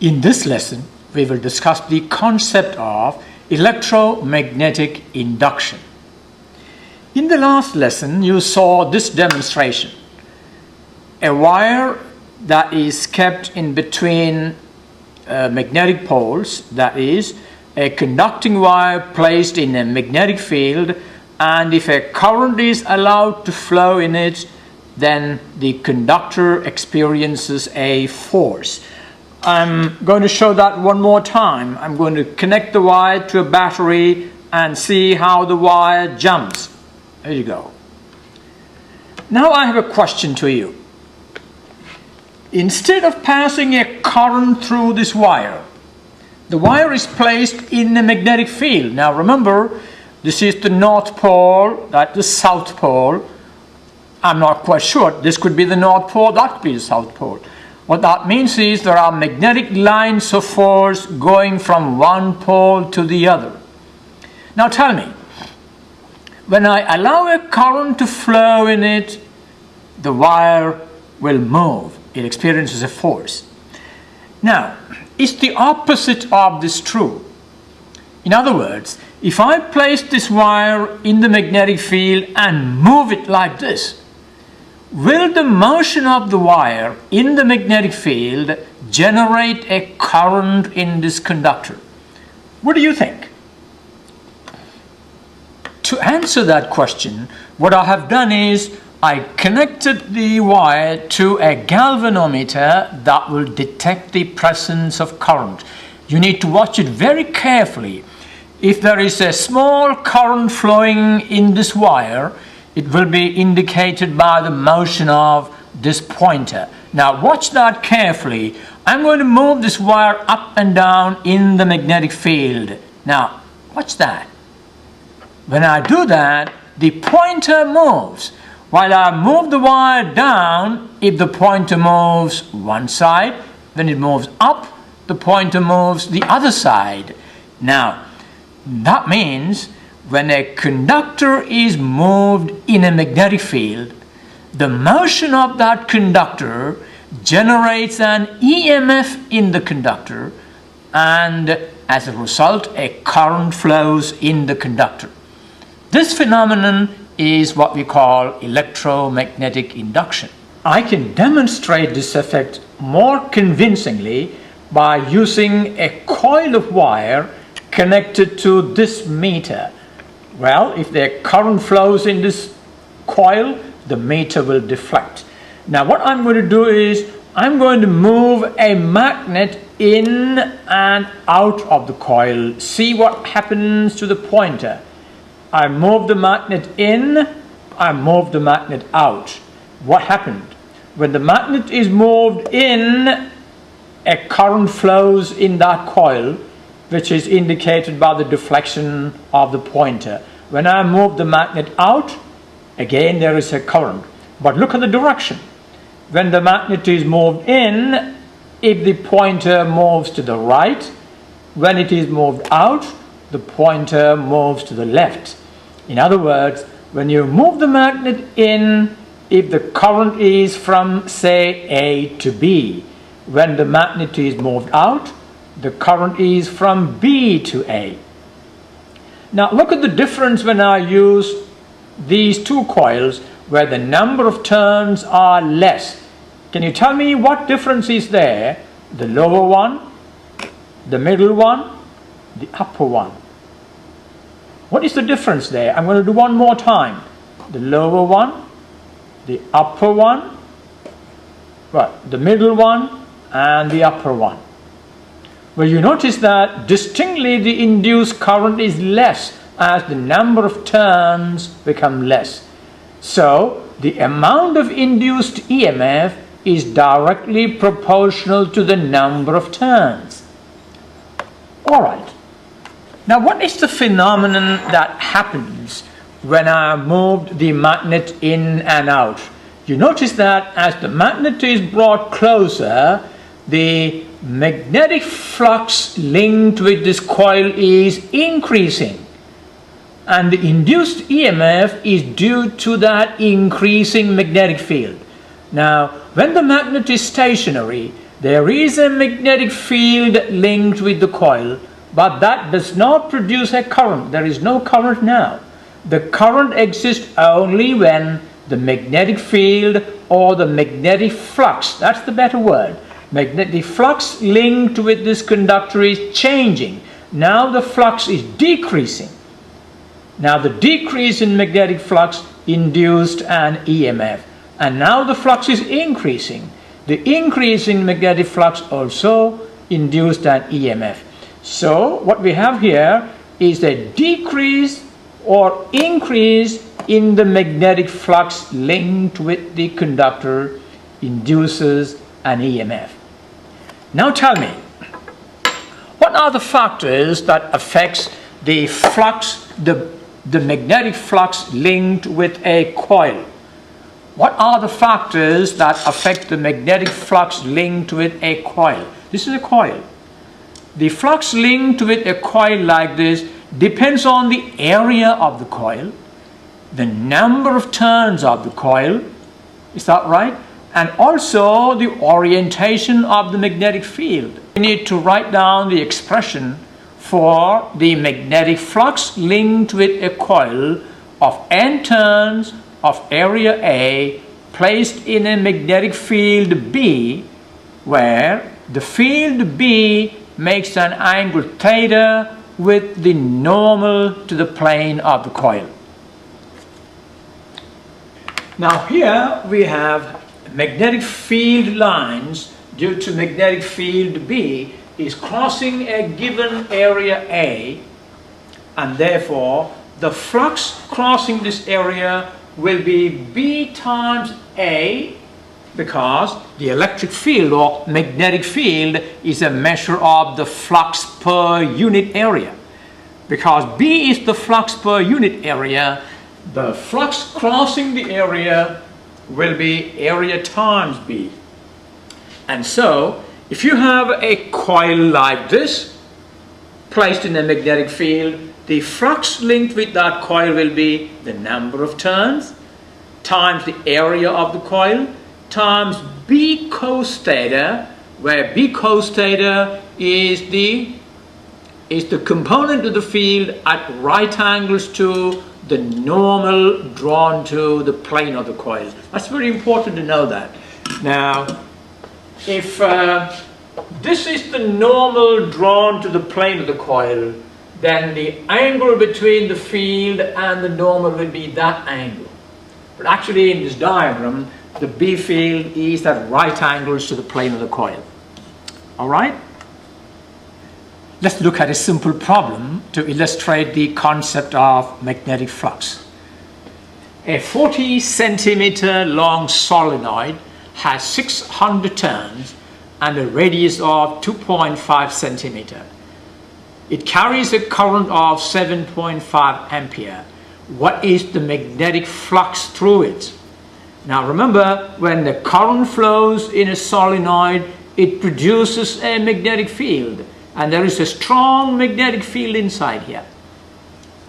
In this lesson, we will discuss the concept of electromagnetic induction. In the last lesson, you saw this demonstration. A wire that is kept in between magnetic poles, that is, a conducting wire placed in a magnetic field, and if a current is allowed to flow in it, then the conductor experiences a force. I'm going to show that one more time. I'm going to connect the wire to a battery and see how the wire jumps. There you go. Now I have a question to you. Instead of passing a current through this wire, the wire is placed in a magnetic field. Now remember, this is the North Pole, that's the South Pole. I'm not quite sure. This could be the North Pole, that could be the South Pole. What that means is there are magnetic lines of force going from one pole to the other. Now tell me, when I allow a current to flow in it, the wire will move. It experiences a force. Now, is the opposite of this true? In other words, if I place this wire in the magnetic field and move it like this, will the motion of the wire in the magnetic field generate a current in this conductor? What do you think? To answer that question, what I have done is I connected the wire to a galvanometer that will detect the presence of current. You need to watch it very carefully. If there is a small current flowing in this wire, it will be indicated by the motion of this pointer. Now watch that carefully. I'm going to move this wire up and down in the magnetic field. Now watch that. When I do that, the pointer moves. While I move the wire down, if the pointer moves one side, when it moves up, the pointer moves the other side. Now that means when a conductor is moved in a magnetic field, the motion of that conductor generates an EMF in the conductor, and as a result, a current flows in the conductor. This phenomenon is what we call electromagnetic induction. I can demonstrate this effect more convincingly by using a coil of wire connected to this meter. Well, if the current flows in this coil, the meter will deflect. Now what I'm going to do is I'm going to move a magnet in and out of the coil. See what happens to the pointer. I move the magnet in, I move the magnet out. What happened? When the magnet is moved in, a current flows in that coil, which is indicated by the deflection of the pointer. When I move the magnet out, again there is a current. But look at the direction. When the magnet is moved in, if the pointer moves to the right, when it is moved out, the pointer moves to the left. In other words, when you move the magnet in, if the current is from, say, A to B, when the magnet is moved out, the current is from B to A. Now look at the difference when I use these two coils where the number of turns are less. Can you tell me what difference is there? The lower one, the middle one, the upper one. What is the difference there? I'm going to do one more time. The lower one, the upper one, right, the middle one, and the upper one. Well, you notice that distinctly the induced current is less as the number of turns become less. So the amount of induced EMF is directly proportional to the number of turns. Alright. Now what is the phenomenon that happens when I moved the magnet in and out? You notice that as the magnet is brought closer, the magnetic flux linked with this coil is increasing, and the induced EMF is due to that increasing magnetic field. Now, when the magnet is stationary, There is a magnetic field linked with the coil, but that does not produce a current. There is no current now. The current exists only when the magnetic field or the magnetic flux, that's the better word, magnetic flux linked with this conductor is changing. Now the flux is decreasing. Now the decrease in magnetic flux induced an EMF, and now the flux is increasing. The increase in magnetic flux also induced an EMF. So what we have here is a decrease or increase in the magnetic flux linked with the conductor induces an EMF. Now tell me, what are the factors that affects the flux, the magnetic flux linked with a coil? What are the factors that affect the magnetic flux linked with a coil? This is a coil. The flux linked with a coil like this depends on the area of the coil, the number of turns of the coil, is that right? And also the orientation of the magnetic field. We need to write down the expression for the magnetic flux linked with a coil of n turns of area A placed in a magnetic field B, where the field B makes an angle theta with the normal to the plane of the coil. Now here we have magnetic field lines due to magnetic field B is crossing a given area A, and therefore the flux crossing this area will be B times A, because the electric field or magnetic field is a measure of the flux per unit area. Because B is the flux per unit area, the flux crossing the area will be area times B. And so, if you have a coil like this, placed in a magnetic field, the flux linked with that coil will be the number of turns times the area of the coil times B cos theta, where B cos theta is the component of the field at right angles to the normal drawn to the plane of the coil. That's very important to know that. Now, if this is the normal drawn to the plane of the coil, then the angle between the field and the normal will be that angle. But actually in this diagram, the B field is at right angles to the plane of the coil. Alright? Let's look at a simple problem to illustrate the concept of magnetic flux. A 40 centimeter long solenoid has 600 turns and a radius of 2.5 centimeter. It carries a current of 7.5 ampere. What is the magnetic flux through it? Now remember, when the current flows in a solenoid, it produces a magnetic field, and there is a strong magnetic field inside here.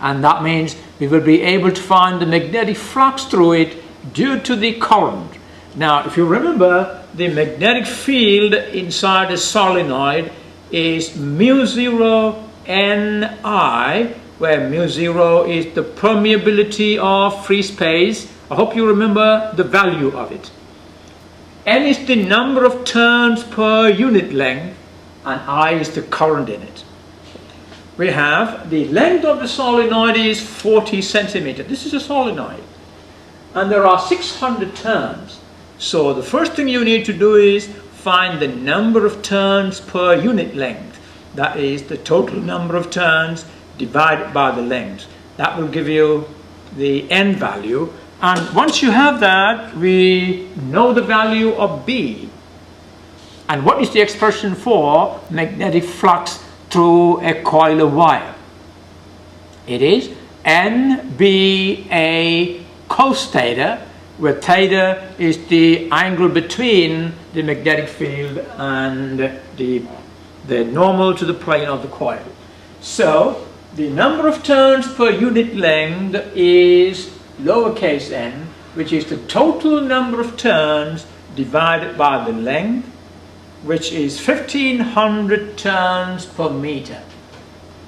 And that means we will be able to find the magnetic flux through it due to the current. Now, if you remember, the magnetic field inside a solenoid is mu0 Ni, where mu0 is the permeability of free space. I hope you remember the value of it. N is the number of turns per unit length, and I is the current in it. We have the length of the solenoid is 40 centimeters. This is a solenoid. And there are 600 turns. So the first thing you need to do is find the number of turns per unit length. That is the total number of turns divided by the length. That will give you the N value. And once you have that, we know the value of B. And what is the expression for magnetic flux through a coil of wire? It is NBA cos theta, where theta is the angle between the magnetic field and the normal to the plane of the coil. So the number of turns per unit length is lowercase n, which is the total number of turns divided by the length. which is 1500 turns per meter.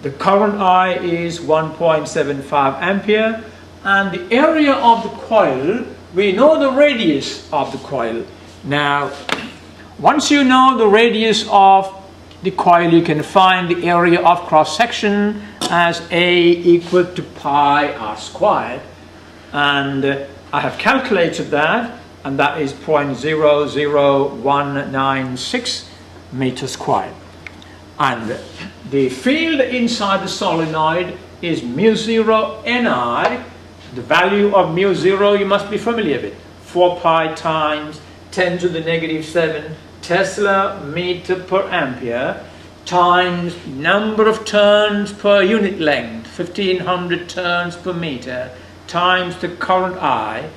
The current I is 1.75 ampere, and the area of the coil, we know the radius of the coil. Now, once you know the radius of the coil, you can find the area of cross section as A equal to pi r squared, and I have calculated that, and that is 0.00196 meters squared. And the field inside the solenoid is mu0 Ni. The value of mu0 you must be familiar with, 4 pi times 10 to the negative 7 Tesla meter per ampere times number of turns per unit length, 1500 turns per meter, times the current I,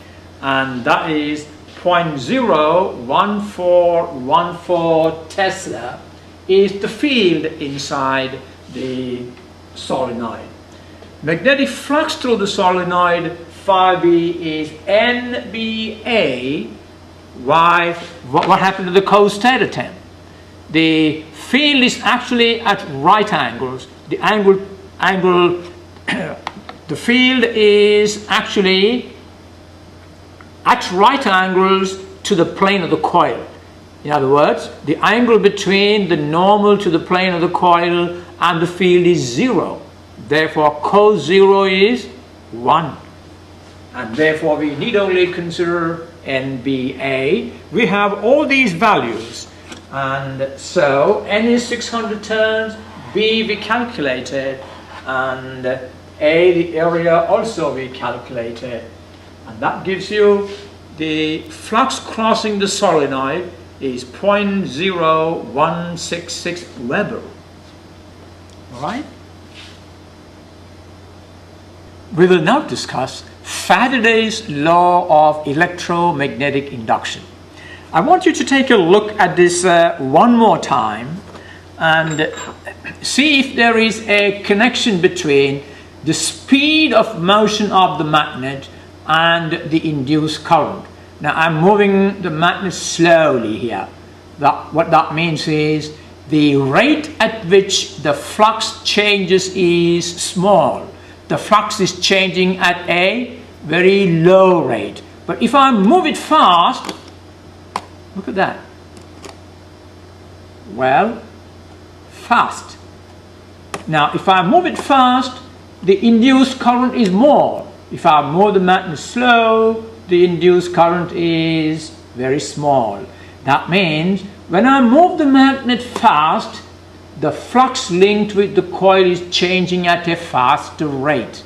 and that is 0.01414 Tesla is the field inside the solenoid. Magnetic flux through the solenoid, phi B, is NBA. Why? What happened to the co-stator term? The field is actually at right angles. The the field is actually at right angles to the plane of the coil. In other words, the angle between the normal to the plane of the coil and the field is 0. Therefore, cos 0 is 1. And therefore, we need only consider NBA. We have all these values. And so, N is 600 turns, B we calculated, and A, the area, also we calculated. And that gives you the flux crossing the solenoid is 0.0166 Weber. All right? We will now discuss Faraday's law of electromagnetic induction. I want you to take a look at this one more time and see if there is a connection between the speed of motion of the magnet and the induced current. Now I'm moving the magnet slowly here. What that means is the rate at which the flux changes is small. The flux is changing at a very low rate. But if I move it fast, look at that. Well, fast. Now if I move it fast, the induced current is more. If I move the magnet slow, the induced current is very small. That means when I move the magnet fast, the flux linked with the coil is changing at a faster rate.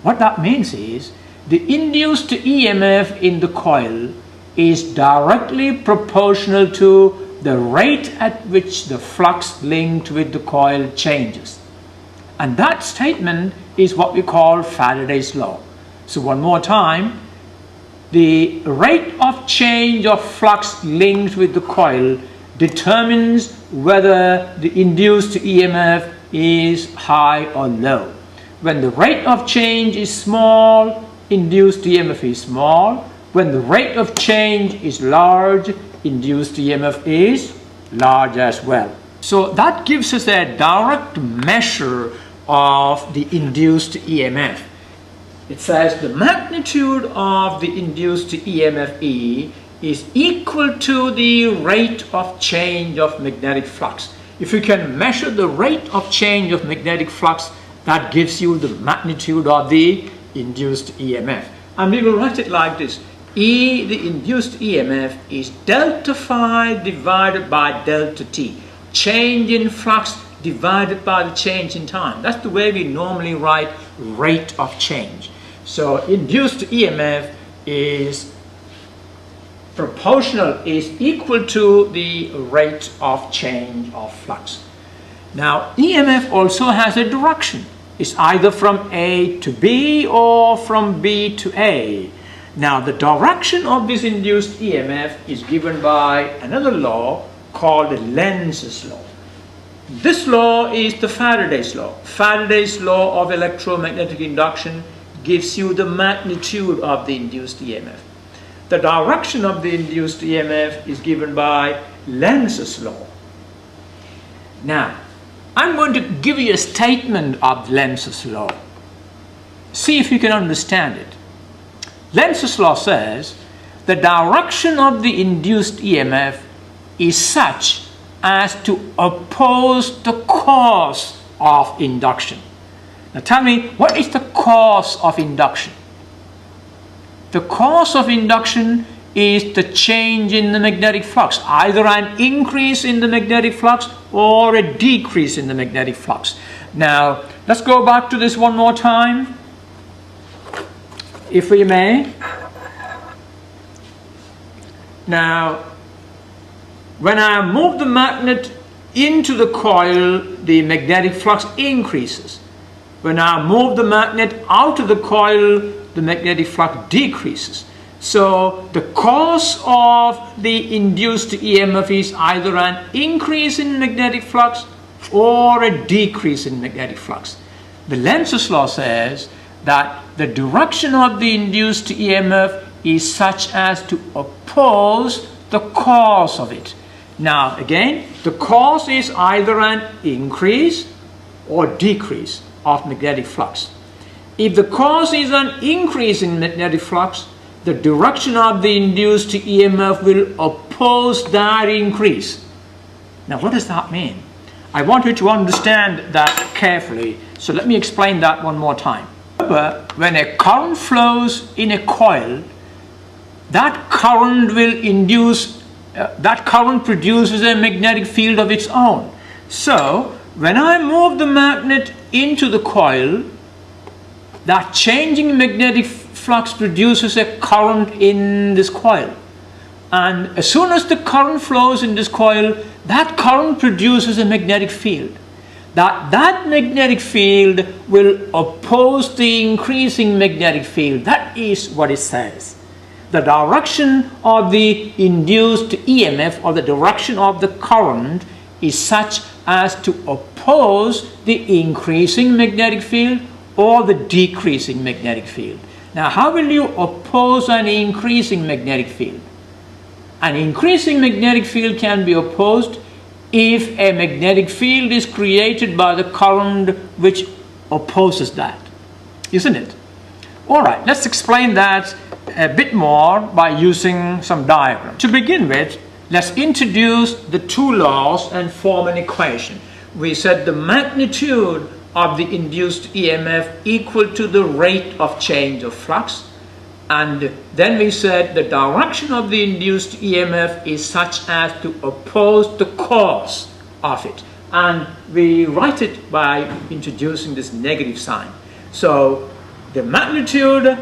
What that means is the induced EMF in the coil is directly proportional to the rate at which the flux linked with the coil changes. And that statement is what we call Faraday's law. So one more time, the rate of change of flux linked with the coil determines whether the induced EMF is high or low. When the rate of change is small, induced EMF is small. When the rate of change is large, induced EMF is large as well. So that gives us a direct measure of the induced EMF. It says the magnitude of the induced EMF E is equal to the rate of change of magnetic flux. If you can measure the rate of change of magnetic flux, that gives you the magnitude of the induced EMF. And we will write it like this. E, the induced EMF, is delta phi divided by delta t. Change in flux divided by the change in time. That's the way we normally write rate of change. So induced EMF is proportional, is equal to the rate of change of flux. Now EMF also has a direction. It's either from A to B or from B to A. Now the direction of this induced EMF is given by another law called Lenz's law. This law is the Faraday's law. Faraday's law of electromagnetic induction gives you the magnitude of the induced EMF. The direction of the induced EMF is given by Lenz's law. Now, I'm going to give you a statement of Lenz's law. See if you can understand it. Lenz's law says the direction of the induced EMF is such as to oppose the cause of induction. Now tell me, what is the cause of induction? The cause of induction is the change in the magnetic flux, either an increase in the magnetic flux or a decrease in the magnetic flux. Now, let's go back to this one more time, if we may. Now, when I move the magnet into the coil, the magnetic flux increases. When I move the magnet out of the coil, the magnetic flux decreases. So the cause of the induced EMF is either an increase in magnetic flux or a decrease in magnetic flux. The Lenz's law says that the direction of the induced EMF is such as to oppose the cause of it. Now again, the cause is either an increase or decrease of magnetic flux. If the cause is an increase in magnetic flux, the direction of the induced EMF will oppose that increase. Now what does that mean? I want you to understand that carefully, so let me explain that one more time. Remember, when a current flows in a coil, that current produces a magnetic field of its own. So when I move the magnet into the coil, that changing magnetic flux produces a current in this coil. And as soon as the current flows in this coil, that current produces a magnetic field. That magnetic field will oppose the increasing magnetic field. That is what it says. The direction of the induced EMF, or the direction of the current, is such as to oppose the increasing magnetic field or the decreasing magnetic field. Now, how will you oppose an increasing magnetic field? An increasing magnetic field can be opposed if a magnetic field is created by the current which opposes that, isn't it? All right, let's explain that a bit more by using some diagrams. To begin with, let's introduce the two laws and form an equation. We said the magnitude of the induced EMF equal to the rate of change of flux, and then we said the direction of the induced EMF is such as to oppose the cause of it, and we write it by introducing this negative sign. So the magnitude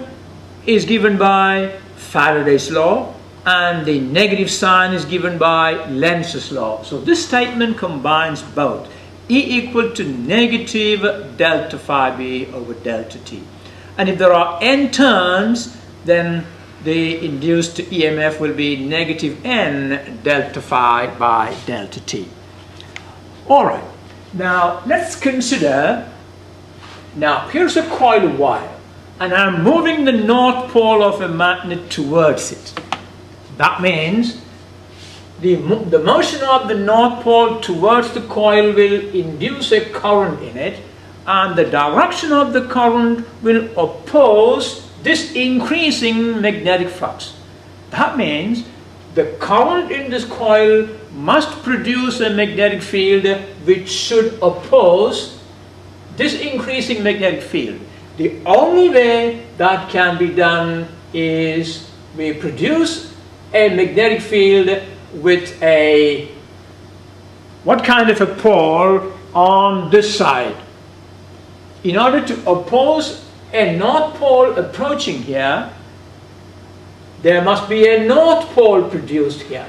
is given by Faraday's law, and the negative sign is given by Lenz's law. So this statement combines both. E equal to negative delta phi b over delta t. And if there are n turns, then the induced EMF will be negative n delta phi by delta t. Alright, now let's consider, now here's a coil of wire, and I'm moving the north pole of a magnet towards it. That means the motion of the north pole towards the coil will induce a current in it, and the direction of the current will oppose this increasing magnetic flux. That means the current in this coil must produce a magnetic field which should oppose this increasing magnetic field. The only way that can be done is we produce a magnetic field with a, what kind of a pole on this side? In order to oppose a north pole approaching here, there must be a north pole produced here.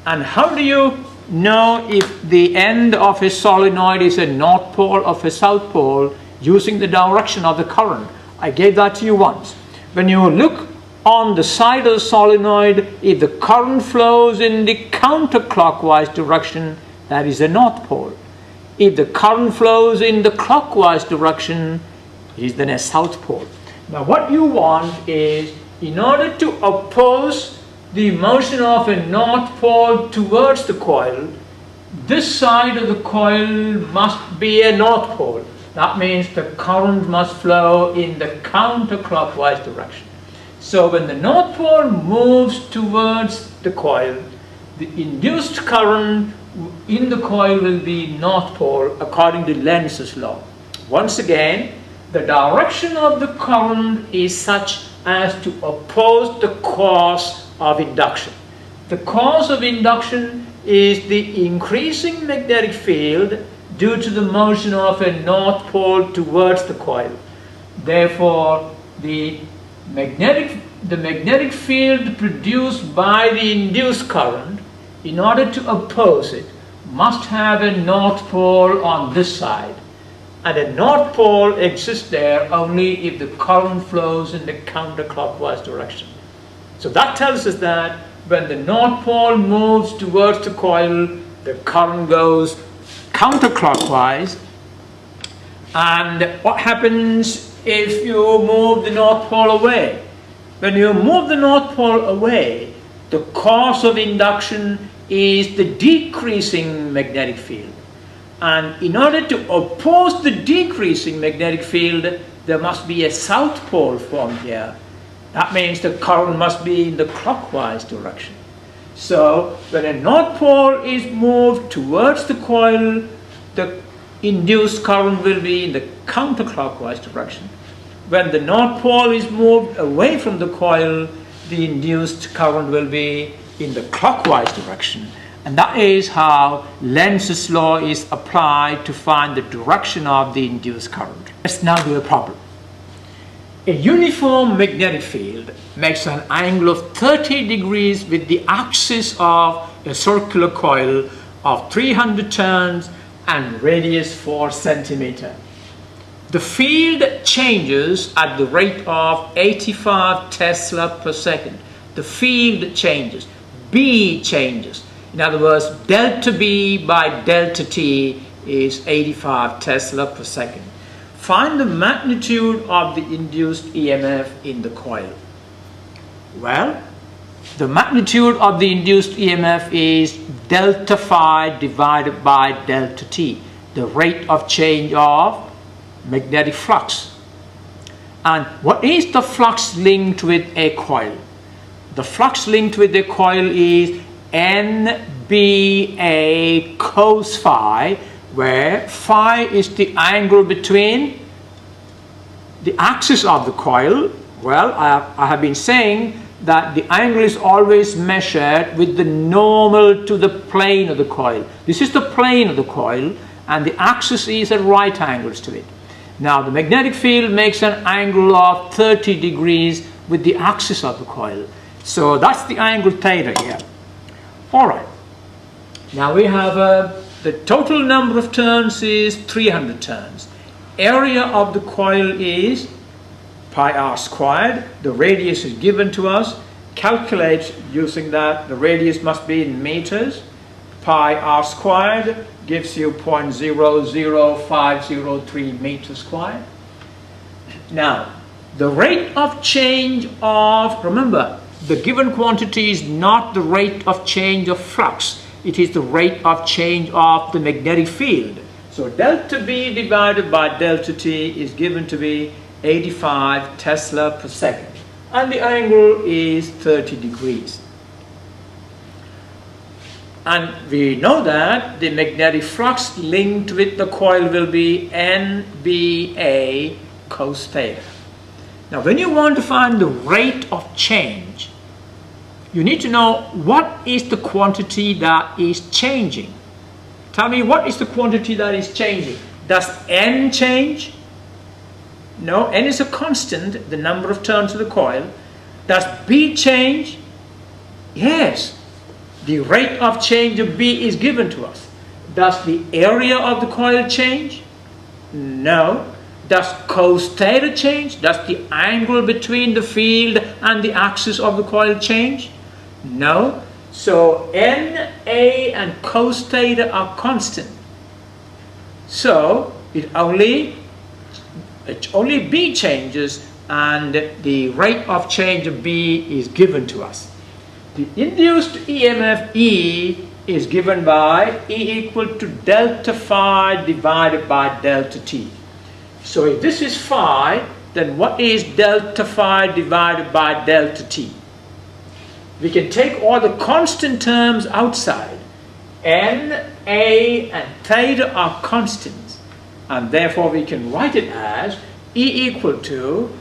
And how do you know if the end of a solenoid is a north pole or a south pole? Using the direction of the current. I gave that to you once. When you look on the side of the solenoid, if the current flows in the counterclockwise direction, that is the north pole. If the current flows in the clockwise direction, it is then a south pole. Now what you want is, in order to oppose the motion of a north pole towards the coil, this side of the coil must be a north pole. That means the current must flow in the counterclockwise direction. So when the north pole moves towards the coil, the induced current in the coil will be north pole according to Lenz's law. Once again, the direction of the current is such as to oppose the cause of induction. The cause of induction is the increasing magnetic field due to the motion of a north pole towards the coil. Therefore, the magnetic field produced by the induced current, in order to oppose it, must have a north pole on this side. And a north pole exists there only if the current flows in the counterclockwise direction. So that tells us that when the north pole moves towards the coil, the current goes counterclockwise. And what happens if you move the north pole away? When you move the north pole away, the cause of induction is the decreasing magnetic field. And in order to oppose the decreasing magnetic field, there must be a south pole formed here. That means the current must be in the clockwise direction. So when a north pole is moved towards the coil, the induced current will be in the counterclockwise direction. When the north pole is moved away from the coil, the induced current will be in the clockwise direction. And that is how Lenz's law is applied to find the direction of the induced current. Let's now do a problem. A uniform magnetic field makes an angle of 30 degrees with the axis of a circular coil of 300 turns and radius 4 centimeters. The field changes at the rate of 85 Tesla per second. The field changes. B changes. In other words, delta B by delta T is 85 Tesla per second. Find the magnitude of the induced EMF in the coil. Well, the magnitude of the induced EMF is delta phi divided by delta T, the rate of change of magnetic flux. And what is the flux linked with a coil? The flux linked with the coil is NBA cos phi, where phi is the angle between the axis of the coil. Well, I have been saying that the angle is always measured with the normal to the plane of the coil. This is the plane of the coil, and the axis is at right angles to it. Now, the magnetic field makes an angle of 30 degrees with the axis of the coil. So that's the angle theta here. All right. Now we have the total number of turns is 300 turns. Area of the coil is pi r squared. The radius is given to us. Calculate using that. The radius must be in meters. Pi r squared gives you 0.00503 meters squared. Now, the rate of change of, remember, the given quantity is not the rate of change of flux. It is the rate of change of the magnetic field. So delta B divided by delta T is given to be 85 Tesla per second. And the angle is 30 degrees. And we know that the magnetic flux linked with the coil will be NBA cos theta. Now when you want to find the rate of change, you need to know what is the quantity that is changing. Tell me, what is the quantity that is changing? Does N change? No, N is a constant, the number of turns of the coil. Does B change? Yes. The rate of change of B is given to us. Does the area of the coil change? No. Does cos theta change? Does the angle between the field and the axis of the coil change? No. So N, A and cos theta are constant. So it only B changes, and the rate of change of B is given to us. The induced EMF E is given by E equal to delta phi divided by delta t. So if this is phi, then what is delta phi divided by delta t? We can take all the constant terms outside. N, A, and theta are constants, and therefore we can write it as E equal to,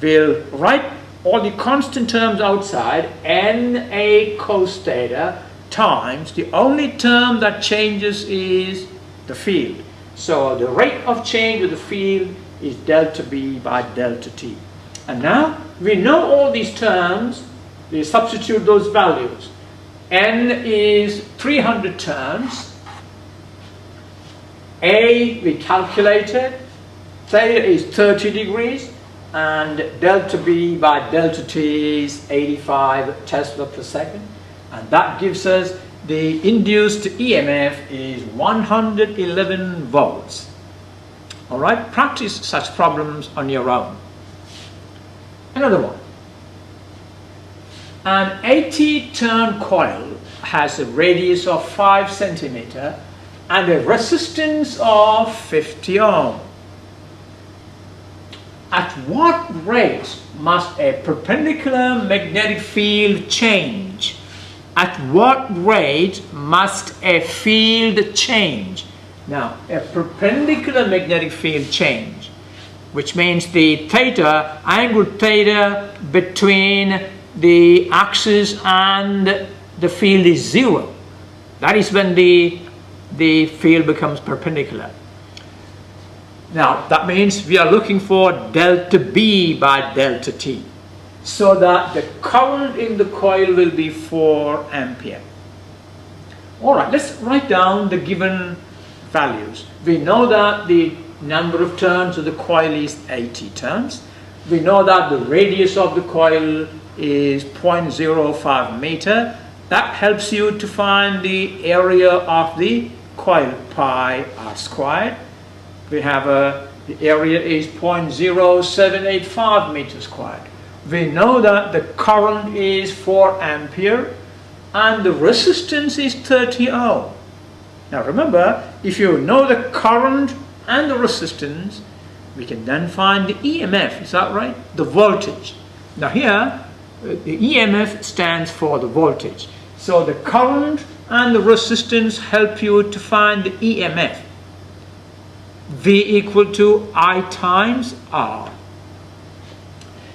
we'll write all the constant terms outside, N, A cos theta times, the only term that changes is the field. So the rate of change of the field is delta B by delta T. And now we know all these terms, we substitute those values. N is 300 turns, A we calculated, theta is 30 degrees, and delta B by delta T is 85 Tesla per second, and that gives us the induced EMF is 111 volts. Alright, practice such problems on your own. Another one. An 80 turn coil has a radius of 5 centimeter and a resistance of 50 ohm. At what rate must a perpendicular magnetic field change? At what rate must a field change? Now, a perpendicular magnetic field change, which means the theta, angle theta between the axis and the field is 0. That is when the field becomes perpendicular. Now, that means we are looking for delta B by delta T, so that the current in the coil will be 4 ampere. Alright, let's write down the given values. We know that the number of turns of the coil is 80 turns. We know that the radius of the coil is 0.05 meter. That helps you to find the area of the coil, pi r squared. We have the area is 0.0785 meters squared. We know that the current is 4 ampere and the resistance is 30 ohm. Now remember, if you know the current and the resistance, we can then find the EMF, is that right? The voltage. Now here, the EMF stands for the voltage. So the current and the resistance help you to find the EMF. V equal to I times R.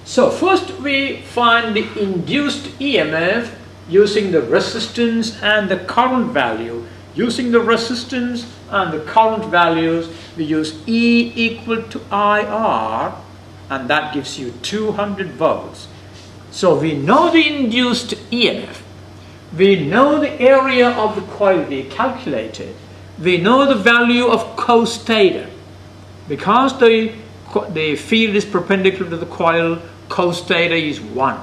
So first we find the induced EMF using the resistance and the current value. Using the resistance and the current values, we use E equal to IR, and that gives you 200 volts. So we know the induced EMF. We know the area of the coil we calculated. We know the value of cos theta. Because the field is perpendicular to the coil, cos theta is 1.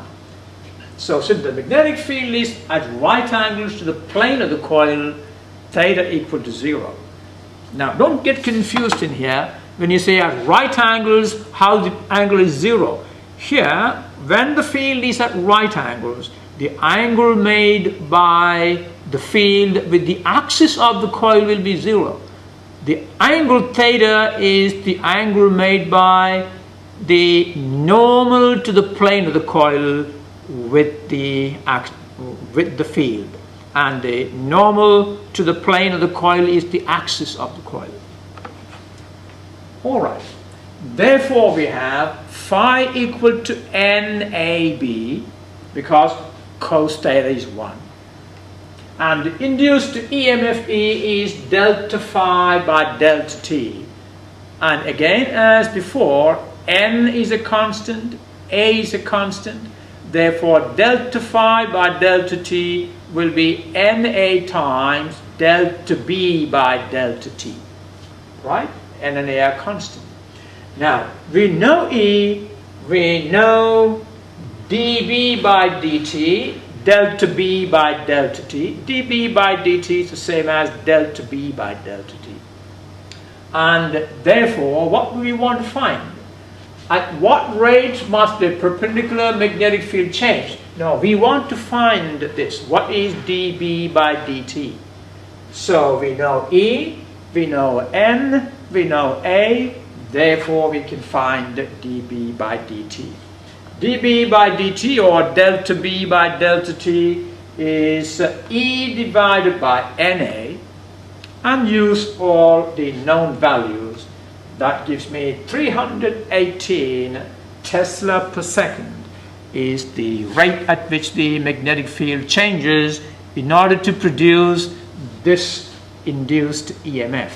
So since the magnetic field is at right angles to the plane of the coil, theta equal to 0. Now don't get confused in here. When you say at right angles, how the angle is 0. Here, when the field is at right angles, the angle made by the field with the axis of the coil will be 0. The angle theta is the angle made by the normal to the plane of the coil with the field, and the normal to the plane of the coil is the axis of the coil. Alright, therefore we have phi equal to NAB because cos theta is 1. And the induced EMF E is delta phi by delta T. And again, as before, N is a constant, A is a constant. Therefore, delta phi by delta T will be NA times delta B by delta T. Right? N and A are constant. Now, we know E, we know dB by dt, delta B by delta T. dB by dt is the same as delta B by delta T. And therefore, what do we want to find? At what rate must the perpendicular magnetic field change? No, we want to find this. What is dB by dt? So we know E, we know N, we know A, therefore we can find dB by dt. dB by dt, or delta B by delta T, is E divided by NA, and use all the known values. That gives me 318 Tesla per second is the rate at which the magnetic field changes in order to produce this induced EMF.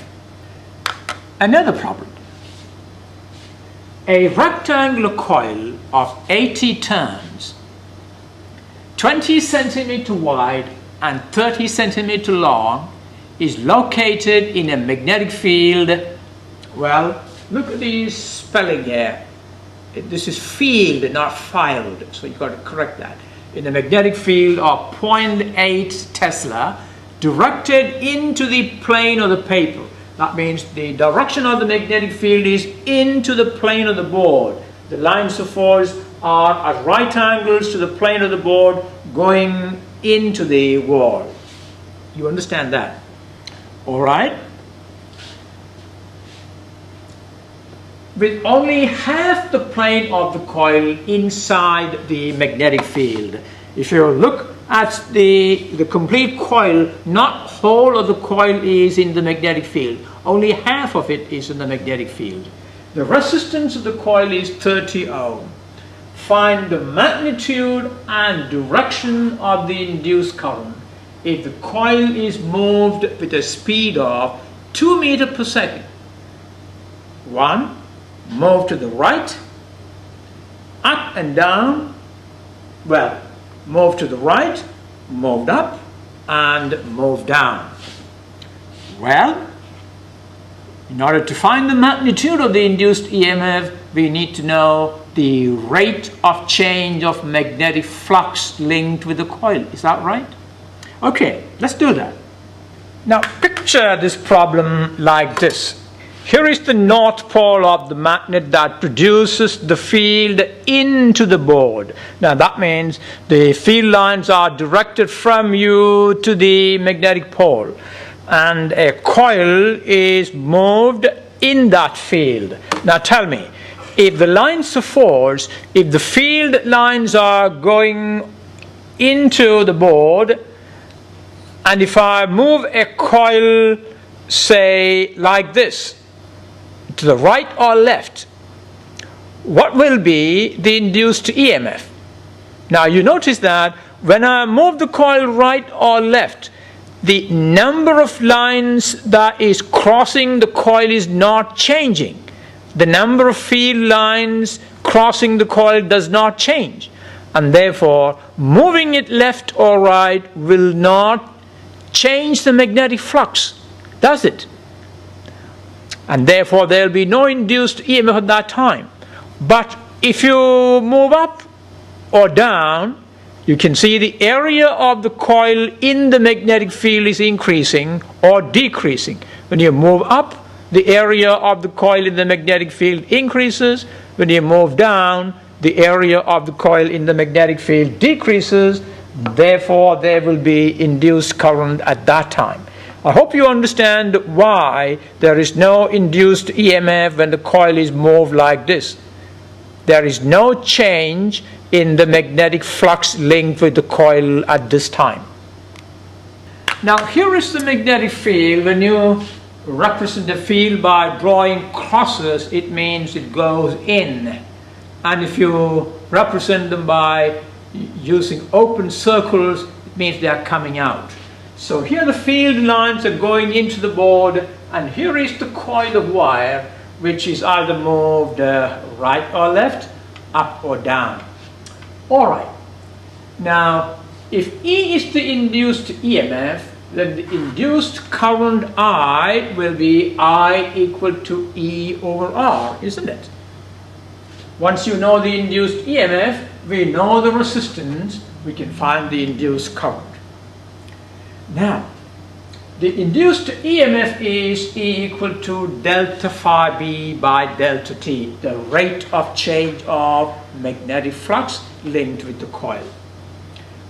Another problem. A rectangular coil of 80 turns, 20 centimeter wide and 30 centimeter long, is located in a magnetic field. Well, look at the spelling here. This is field, not filed, so you've got to correct that. In a magnetic field of 0.8 Tesla, directed into the plane of the paper. That means the direction of the magnetic field is into the plane of the board. The lines of force are at right angles to the plane of the board, going into the wall. You understand that? All right? With only half the plane of the coil inside the magnetic field. If you look at the complete coil, not whole of the coil is in the magnetic field. Only half of it is in the magnetic field. The resistance of the coil is 30 ohm. Find the magnitude and direction of the induced current if the coil is moved with a speed of 2 meters per second. 1. Move to the right, up and down. Well, move to the right, moved up, and move down. Well, in order to find the magnitude of the induced EMF, we need to know the rate of change of magnetic flux linked with the coil. Is that right? Okay, let's do that. Now, picture this problem like this. Here is the north pole of the magnet that produces the field into the board. Now that means the field lines are directed from you to the magnetic pole, and a coil is moved in that field. Now tell me, if the lines of force, if the field lines are going into the board, and if I move a coil, say like this, to the right or left, what will be the induced EMF? Now you notice that when I move the coil right or left, the number of lines that is crossing the coil is not changing. The number of field lines crossing the coil does not change, and therefore moving it left or right will not change the magnetic flux, does it? And therefore there will be no induced EMF at that time. But if you move up or down, you can see the area of the coil in the magnetic field is increasing or decreasing. When you move up, the area of the coil in the magnetic field increases. When you move down, the area of the coil in the magnetic field decreases. Therefore there will be induced current at that time. I hope you understand why there is no induced EMF when the coil is moved like this. There is no change in the magnetic flux linked with the coil at this time. Now here is the magnetic field. When you represent the field by drawing crosses, it means it goes in. And if you represent them by using open circles, it means they are coming out. So here the field lines are going into the board, and here is the coil of wire, which is either moved right or left, up or down. Alright, now if E is the induced EMF, then the induced current I will be I equal to E over R, isn't it? Once you know the induced EMF, we know the resistance, we can find the induced current. Now, the induced EMF is E equal to delta phi B by delta T, the rate of change of magnetic flux linked with the coil.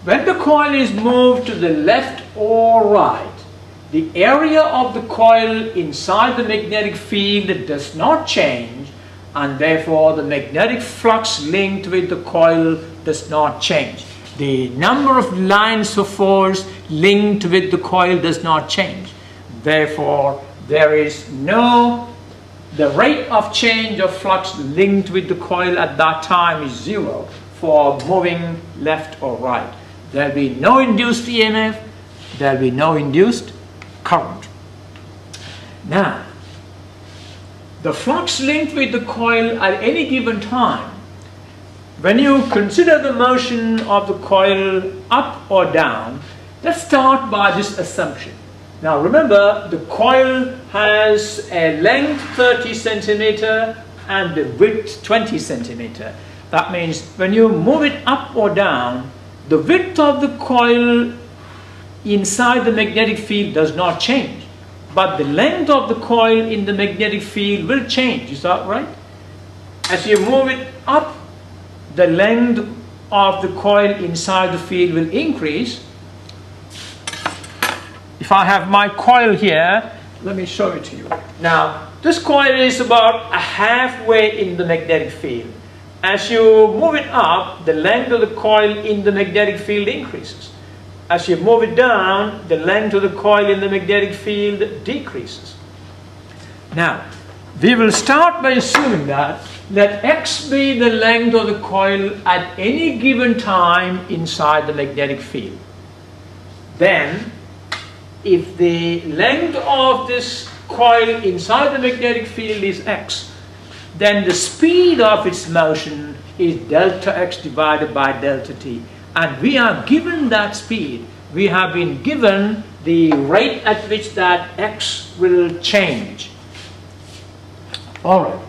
when the coil is moved to the left or right, the area of the coil inside the magnetic field does not change, and therefore the magnetic flux linked with the coil does not change. The number of lines of force linked with the coil does not change. Therefore, there is the rate of change of flux linked with the coil at that time is 0 for moving left or right. There will be no induced EMF, there will be no induced current. Now, the flux linked with the coil at any given time, when you consider the motion of the coil up or down, let's start by this assumption. Now remember, the coil has a length 30 centimeter and the width 20 centimeter. That means when you move it up or down, the width of the coil inside the magnetic field does not change, but the length of the coil in the magnetic field will change. Is that right? As you move it up, the length of the coil inside the field will increase. If I have my coil here, let me show it to you. Now, this coil is about halfway in the magnetic field. As you move it up, the length of the coil in the magnetic field increases. As you move it down, the length of the coil in the magnetic field decreases. Now, we will start by assuming that let x be the length of the coil at any given time inside the magnetic field. Then, if the length of this coil inside the magnetic field is x, then the speed of its motion is delta x divided by delta t. And we are given that speed. We have been given the rate at which that x will change. Alright.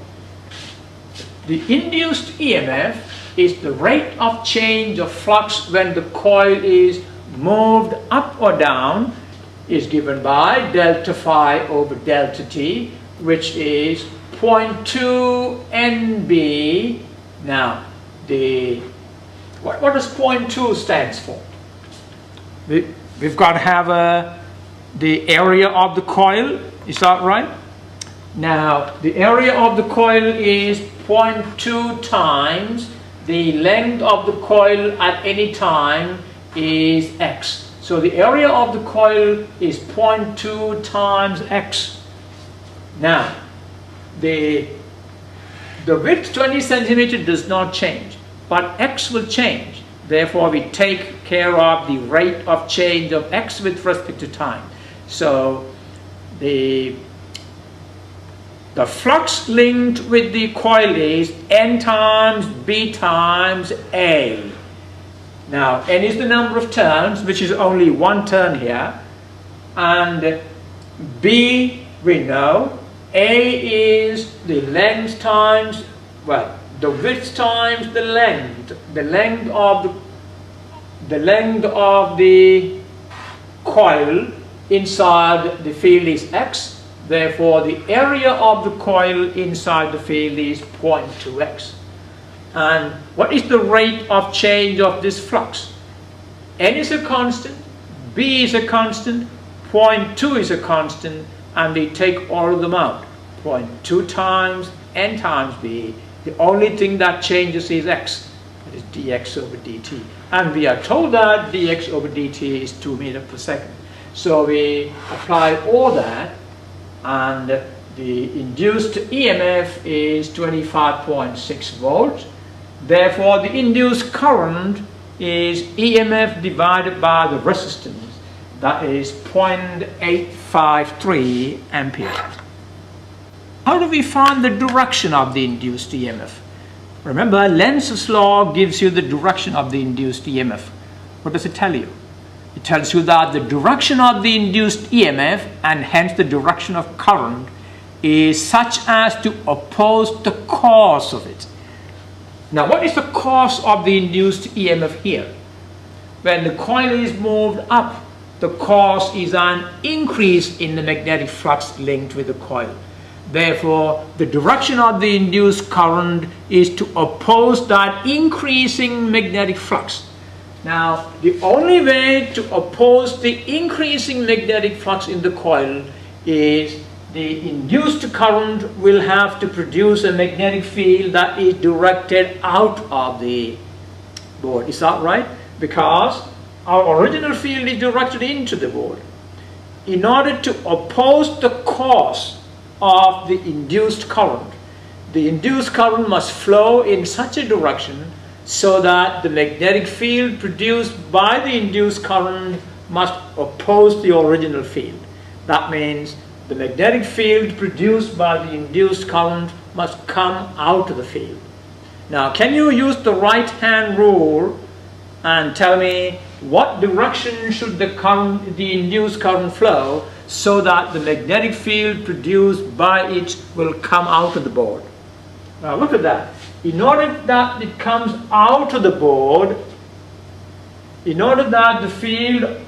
The induced EMF is the rate of change of flux when the coil is moved up or down, is given by delta phi over delta t, which is 0.2 NB. Now, what does 0.2 stands for? We've got to have the area of the coil. Is that right? Now, the area of the coil is 0.2 times the length of the coil at any time is x. So the area of the coil is 0.2 times x. Now, the width 20 centimeter does not change, but x will change. Therefore, we take care of the rate of change of x with respect to time. So the flux linked with the coil is n times b times a. Now, n is the number of turns, which is only one turn here, and b we know, a is the length times, well, the width times the length of the coil inside the field is x. Therefore, the area of the coil inside the field is 0.2x. And what is the rate of change of this flux? N is a constant, B is a constant, 0.2 is a constant, and we take all of them out. 0.2 times N times B. The only thing that changes is x, that is dx over dt. And we are told that dx over dt is 2 meters per second. So we apply all that, and the induced EMF is 25.6 volts. Therefore, the induced current is EMF divided by the resistance. That is 0.853 amperes. How do we find the direction of the induced EMF? Remember, Lenz's law gives you the direction of the induced EMF. What does it tell you? It tells you that the direction of the induced EMF, and hence the direction of current, is such as to oppose the cause of it. Now, what is the cause of the induced EMF here? When the coil is moved up, the cause is an increase in the magnetic flux linked with the coil. Therefore, the direction of the induced current is to oppose that increasing magnetic flux. Now, the only way to oppose the increasing magnetic flux in the coil is the induced current will have to produce a magnetic field that is directed out of the board. Is that right? Because our original field is directed into the board. In order to oppose the cause of the induced current, the induced current must flow in such a direction so that the magnetic field produced by the induced current must oppose the original field. That means the magnetic field produced by the induced current must come out of the field. Now, can you use the right hand rule and tell me what direction should the induced current flow so that the magnetic field produced by it will come out of the board? Now look at that. In order that it comes out of the board, in order that the field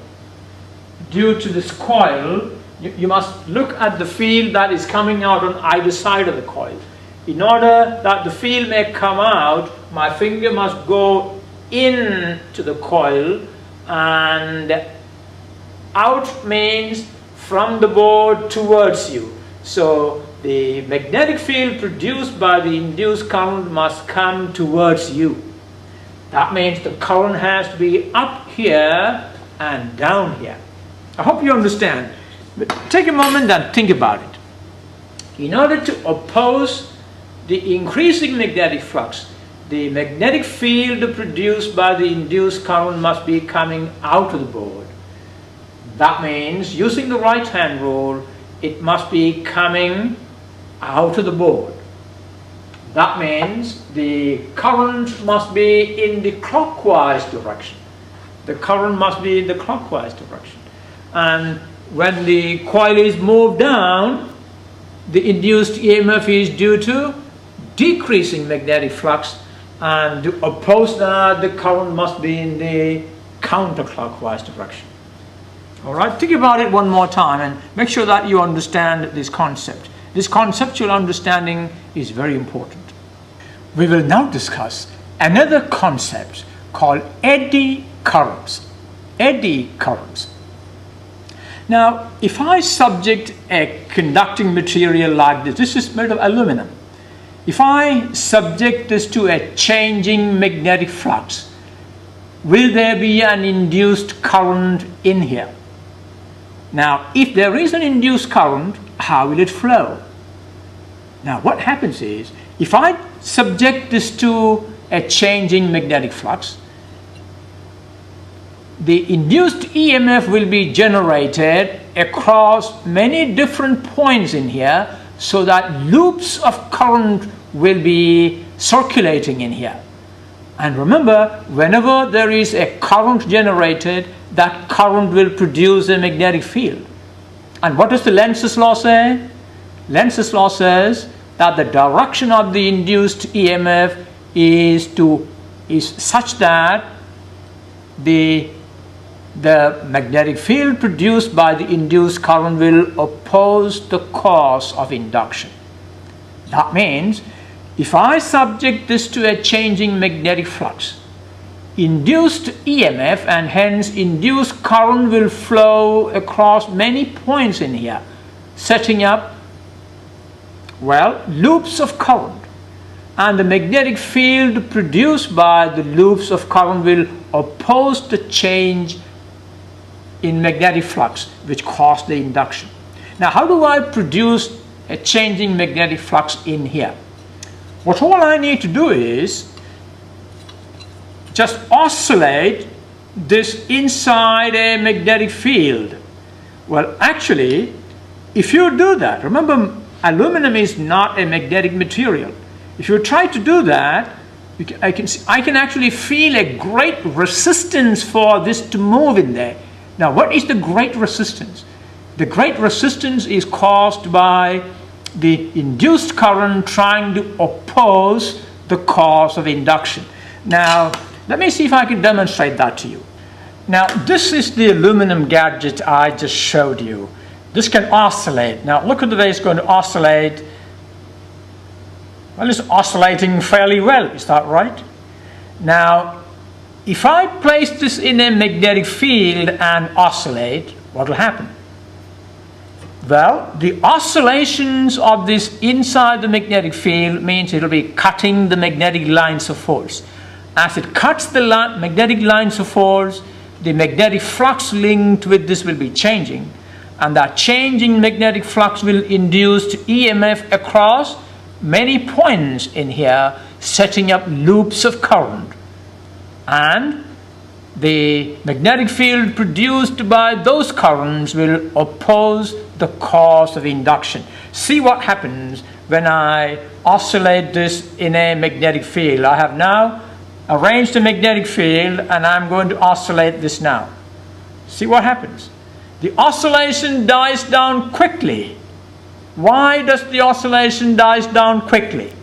due to this coil, you must look at the field that is coming out on either side of the coil. In order that the field may come out, my finger must go into the coil, and out means from the board towards you. So the magnetic field produced by the induced current must come towards you. That means the current has to be up here and down here. I hope you understand. But take a moment and think about it. In order to oppose the increasing magnetic flux, the magnetic field produced by the induced current must be coming out of the board. That means, using the right hand rule, it must be coming out of the board. That means the current must be in the clockwise direction. The current must be in the clockwise direction. And when the coil is moved down, the induced EMF is due to decreasing magnetic flux, and to oppose that, the current must be in the counterclockwise direction. Alright, think about it one more time and make sure that you understand this concept. This conceptual understanding is very important. We will now discuss another concept called eddy currents. Eddy currents. Now, if I subject a conducting material like this is made of aluminum. If I subject this to a changing magnetic flux, will there be an induced current in here? Now, if there is an induced current, how will it flow? Now, what happens is, if I subject this to a changing magnetic flux, the induced EMF will be generated across many different points in here, so that loops of current will be circulating in here. And remember, whenever there is a current generated, that current will produce a magnetic field. And what does the Lenz's law say? Lenz's law says that the direction of the induced EMF is such that the magnetic field produced by the induced current will oppose the cause of induction. That means, if I subject this to a changing magnetic flux, induced EMF and hence induced current will flow across many points in here, setting up, well, loops of current. And the magnetic field produced by the loops of current will oppose the change in magnetic flux, which caused the induction. Now, how do I produce a changing magnetic flux in here? What all I need to do is just oscillate this inside a magnetic field. Well, actually, if you do that, remember, aluminum is not a magnetic material. If you try to do that, I can actually feel a great resistance for this to move in there. Now, what is the great resistance? The great resistance is caused by the induced current trying to oppose the cause of induction. Now, let me see if I can demonstrate that to you. Now, this is the aluminum gadget I just showed you. This can oscillate. Now, look at the way it's going to oscillate. Well, it's oscillating fairly well. Is that right? Now, if I place this in a magnetic field and oscillate, what will happen? Well, the oscillations of this inside the magnetic field means it will be cutting the magnetic lines of force. As it cuts the magnetic lines of force, the magnetic flux linked with this will be changing, and that changing magnetic flux will induce EMF across many points in here, setting up loops of current. And the magnetic field produced by those currents will oppose the cause of induction. See what happens when I oscillate this in a magnetic field. I have now arranged a magnetic field and I'm going to oscillate this now. See what happens. The oscillation dies down quickly. Why does the oscillation dies down quickly?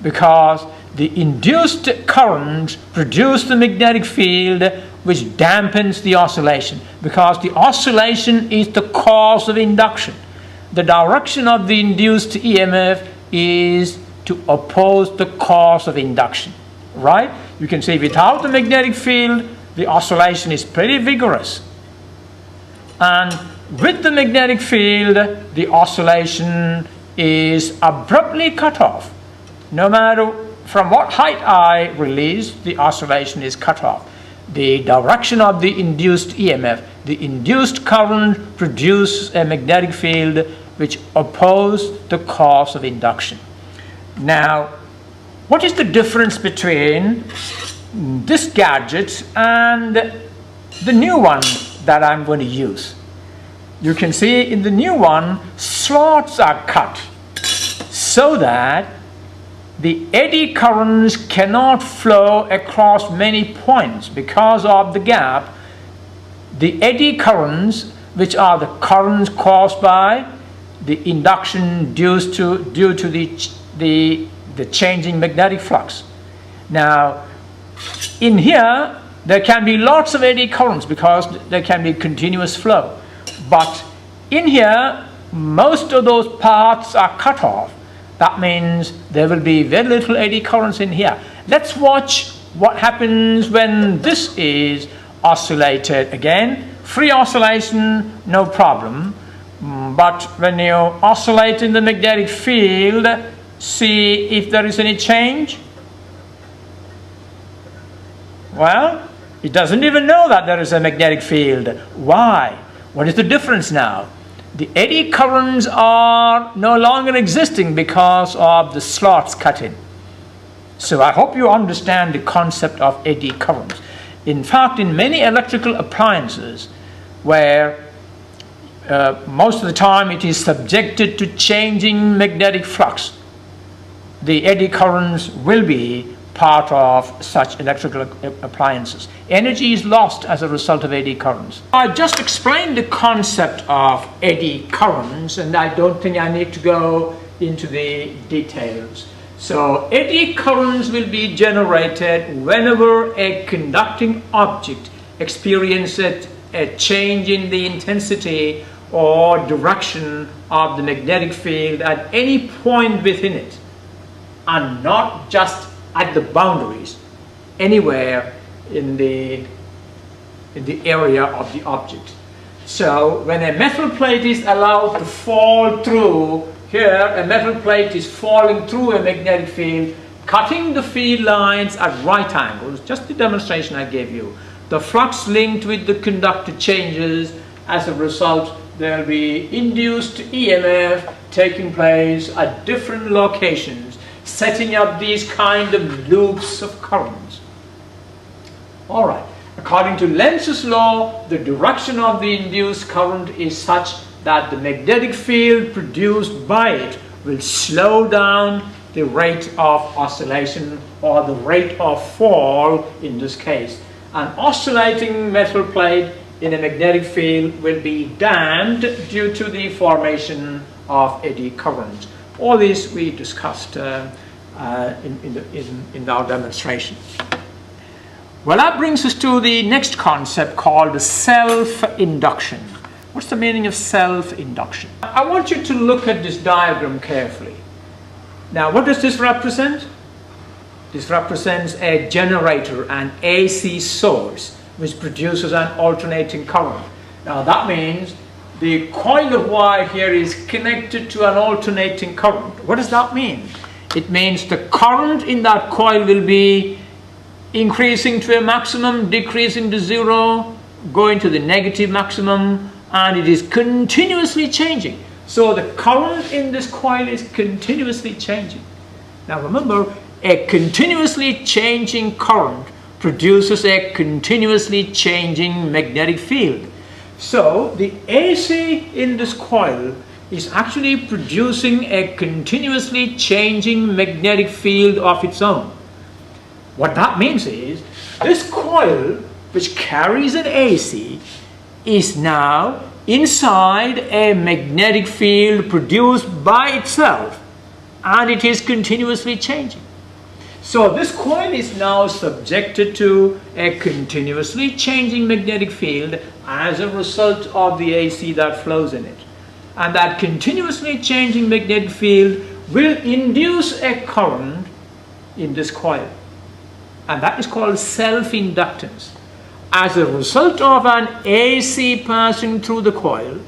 Because the induced current produce the magnetic field which dampens the oscillation, because the oscillation is the cause of induction. The direction of the induced EMF is to oppose the cause of induction, right? You can see without the magnetic field, the oscillation is pretty vigorous. And with the magnetic field, the oscillation is abruptly cut off. No matter from what height I release, the oscillation is cut off. The direction of the induced EMF, the induced current produces a magnetic field which opposes the cause of induction. Now, what is the difference between this gadget and the new one that I'm going to use? You can see in the new one, slots are cut so that the eddy currents cannot flow across many points because of the gap. The eddy currents, which are the currents caused by the induction due to the changing magnetic flux. Now, in here, there can be lots of eddy currents because there can be continuous flow. But in here, most of those paths are cut off. That means there will be very little eddy currents in here. Let's watch what happens when this is oscillated. Again, free oscillation, no problem. But when you oscillate in the magnetic field, see if there is any change. Well, it doesn't even know that there is a magnetic field. Why? What is the difference now? The eddy currents are no longer existing because of the slots cut in. So I hope you understand the concept of eddy currents. In fact, in many electrical appliances where most of the time it is subjected to changing magnetic flux, the eddy currents will be part of such electrical appliances. Energy is lost as a result of eddy currents. I just explained the concept of eddy currents, and I don't think I need to go into the details. So eddy currents will be generated whenever a conducting object experiences a change in the intensity or direction of the magnetic field at any point within it, and not just at the boundaries, anywhere in the area of the object. So when a metal plate is allowed to fall through, here a metal plate is falling through a magnetic field, cutting the field lines at right angles, just the demonstration I gave you. The flux linked with the conductor changes. As a result, there will be induced EMF taking place at different locations, setting up these kind of loops of currents. All right. According to Lenz's law, the direction of the induced current is such that the magnetic field produced by it will slow down the rate of oscillation, or the rate of fall in this case. An oscillating metal plate in a magnetic field will be damped due to the formation of eddy currents. All this we discussed in our demonstration. Well, that brings us to the next concept called self-induction. What's the meaning of self-induction? I want you to look at this diagram carefully. Now, what does this represent? This represents a generator, an AC source, which produces an alternating current. Now that means the coil of wire here is connected to an alternating current. What does that mean? It means the current in that coil will be increasing to a maximum, decreasing to zero, going to the negative maximum, and it is continuously changing. So the current in this coil is continuously changing. Now remember, a continuously changing current produces a continuously changing magnetic field. So the AC in this coil is actually producing a continuously changing magnetic field of its own. What that means is, this coil, which carries an AC, is now inside a magnetic field produced by itself, and it is continuously changing. So this coil is now subjected to a continuously changing magnetic field as a result of the AC that flows in it. And that continuously changing magnetic field will induce a current in this coil. And that is called self-inductance. As a result of an AC passing through the coil,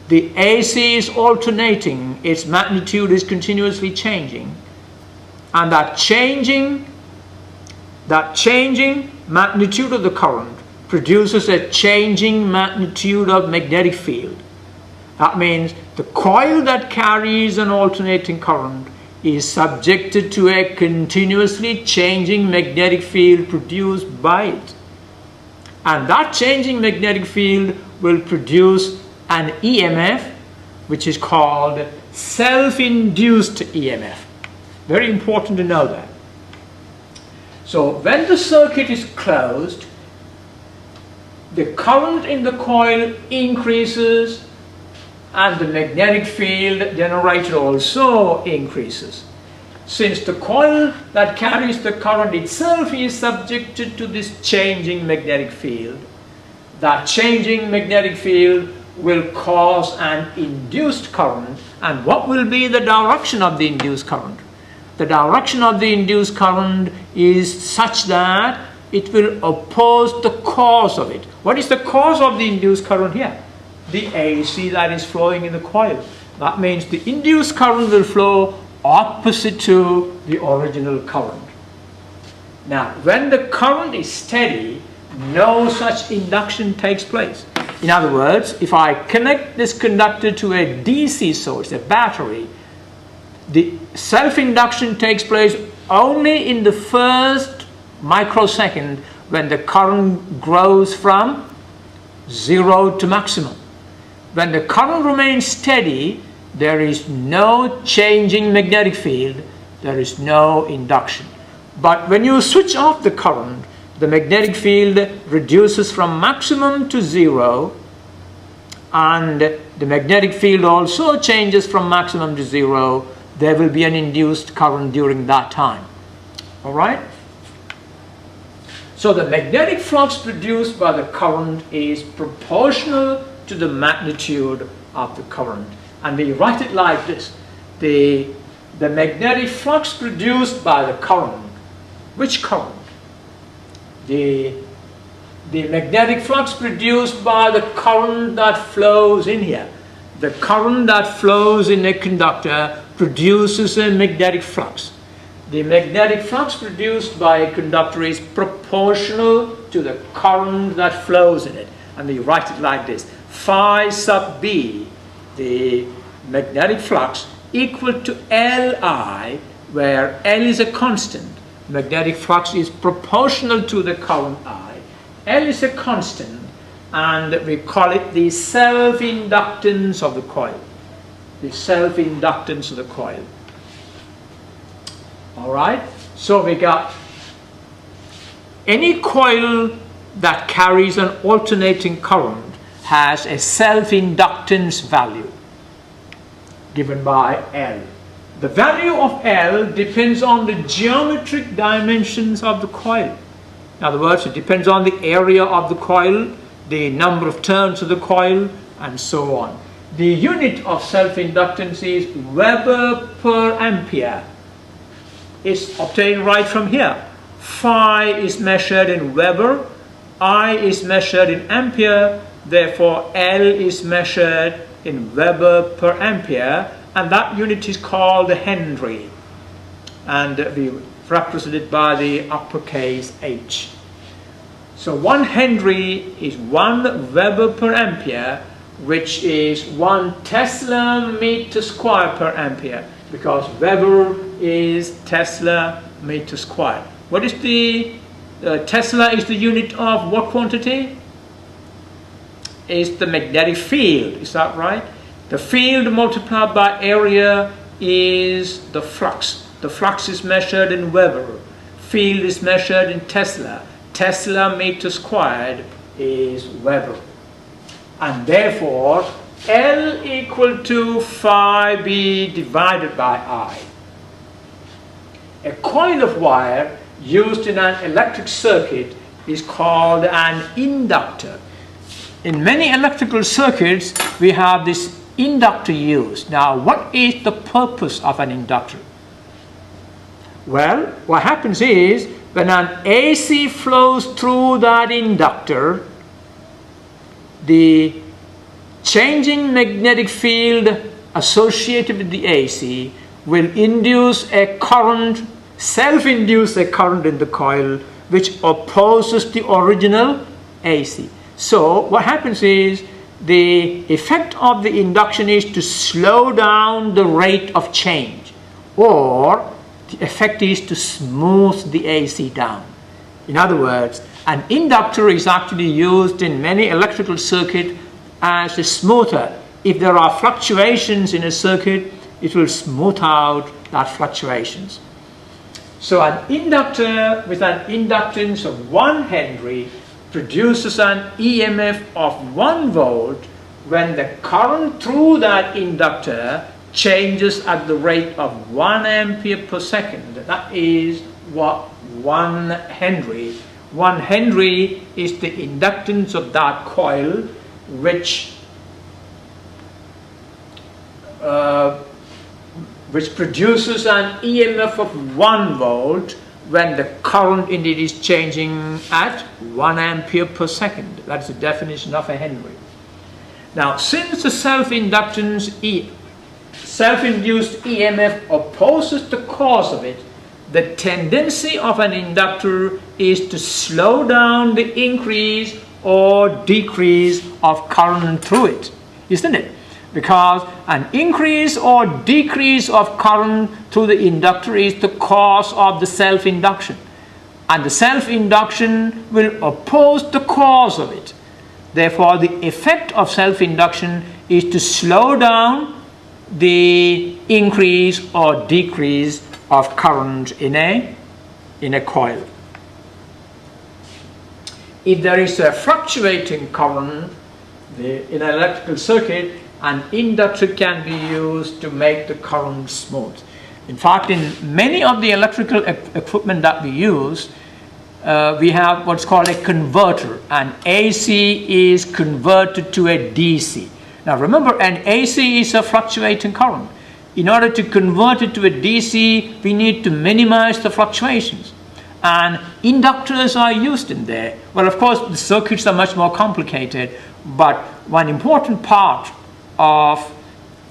the AC is alternating, its magnitude is continuously changing, and that changing magnitude of the current produces a changing magnitude of magnetic field. That means the coil that carries an alternating current is subjected to a continuously changing magnetic field produced by it. And that changing magnetic field will produce an EMF, which is called self-induced EMF. Very important to know that. So when the circuit is closed, the current in the coil increases and the magnetic field generated also increases. Since the coil that carries the current itself is subjected to this changing magnetic field, that changing magnetic field will cause an induced current. And what will be the direction of the induced current? The direction of the induced current is such that it will oppose the cause of it. What is the cause of the induced current here? The AC that is flowing in the coil. That means the induced current will flow opposite to the original current. Now, when the current is steady, no such induction takes place. In other words, if I connect this conductor to a DC source, a battery, the self-induction takes place only in the first microsecond when the current grows from zero to maximum. When the current remains steady, there is no changing magnetic field, there is no induction. But when you switch off the current, the magnetic field reduces from maximum to zero, and the magnetic field also changes from maximum to zero. There will be an induced current during that time. All right? So the magnetic flux produced by the current is proportional to the magnitude of the current. And we write it like this. The magnetic flux produced by the current. Which current? The magnetic flux produced by the current that flows in here. The current that flows in a conductor produces a magnetic flux. The magnetic flux produced by a conductor is proportional to the current that flows in it. And we write it like this. Phi sub B, the magnetic flux, equal to Li, where L is a constant. Magnetic flux is proportional to the current I. L is a constant, and we call it the self-inductance of the coil. The self-inductance of the coil. Alright, so we got any coil that carries an alternating current has a self-inductance value given by L. The value of L depends on the geometric dimensions of the coil. In other words, it depends on the area of the coil, the number of turns of the coil, and so on. The unit of self-inductance is Weber per ampere. is obtained right from here. Phi is measured in Weber, I is measured in ampere, therefore L is measured in Weber per ampere, and that unit is called Henry, and we represent it by the uppercase H. So 1 Henry is 1 Weber per ampere, which is 1 Tesla meter square per ampere, because Weber is Tesla meter square. What is the Tesla is the unit of what quantity? Is the magnetic field, is that right? The field multiplied by area is the flux. The flux is measured in Weber. Field is measured in Tesla. Tesla meter squared is Weber. And therefore, L equal to phi b divided by I. A coil of wire used in an electric circuit is called an inductor. In many electrical circuits, we have this inductor used. Now, what is the purpose of an inductor? Well, what happens is, when an AC flows through that inductor, the changing magnetic field associated with the AC will induce a current, self-induce a current in the coil, which opposes the original AC. So what happens is, the effect of the induction is to slow down the rate of change, or the effect is to smooth the AC down. In other words, an inductor is actually used in many electrical circuits as a smoother. If there are fluctuations in a circuit, it will smooth out that fluctuations. So an inductor with an inductance of 1 Henry produces an EMF of 1 volt when the current through that inductor changes at the rate of 1 ampere per second. That is what 1 Henry. 1 Henry is the inductance of that coil, which produces an EMF of 1 volt when the current in it is changing at 1 ampere per second. That's the definition of a Henry. Now, since the self-inductance self-induced EMF opposes the cause of it, the tendency of an inductor is to slow down the increase or decrease of current through it, isn't it? Because an increase or decrease of current through the inductor is the cause of the self-induction, and the self-induction will oppose the cause of it. Therefore, the effect of self-induction is to slow down the increase or decrease of current in a coil. If there is a fluctuating current in an electrical circuit, an inductor can be used to make the current smooth. In fact, in many of the electrical equipment that we use, we have what's called a converter. An AC is converted to a DC. Now remember, an AC is a fluctuating current. In order to convert it to a DC, we need to minimize the fluctuations. And inductors are used in there. Well, of course, the circuits are much more complicated, but one important part of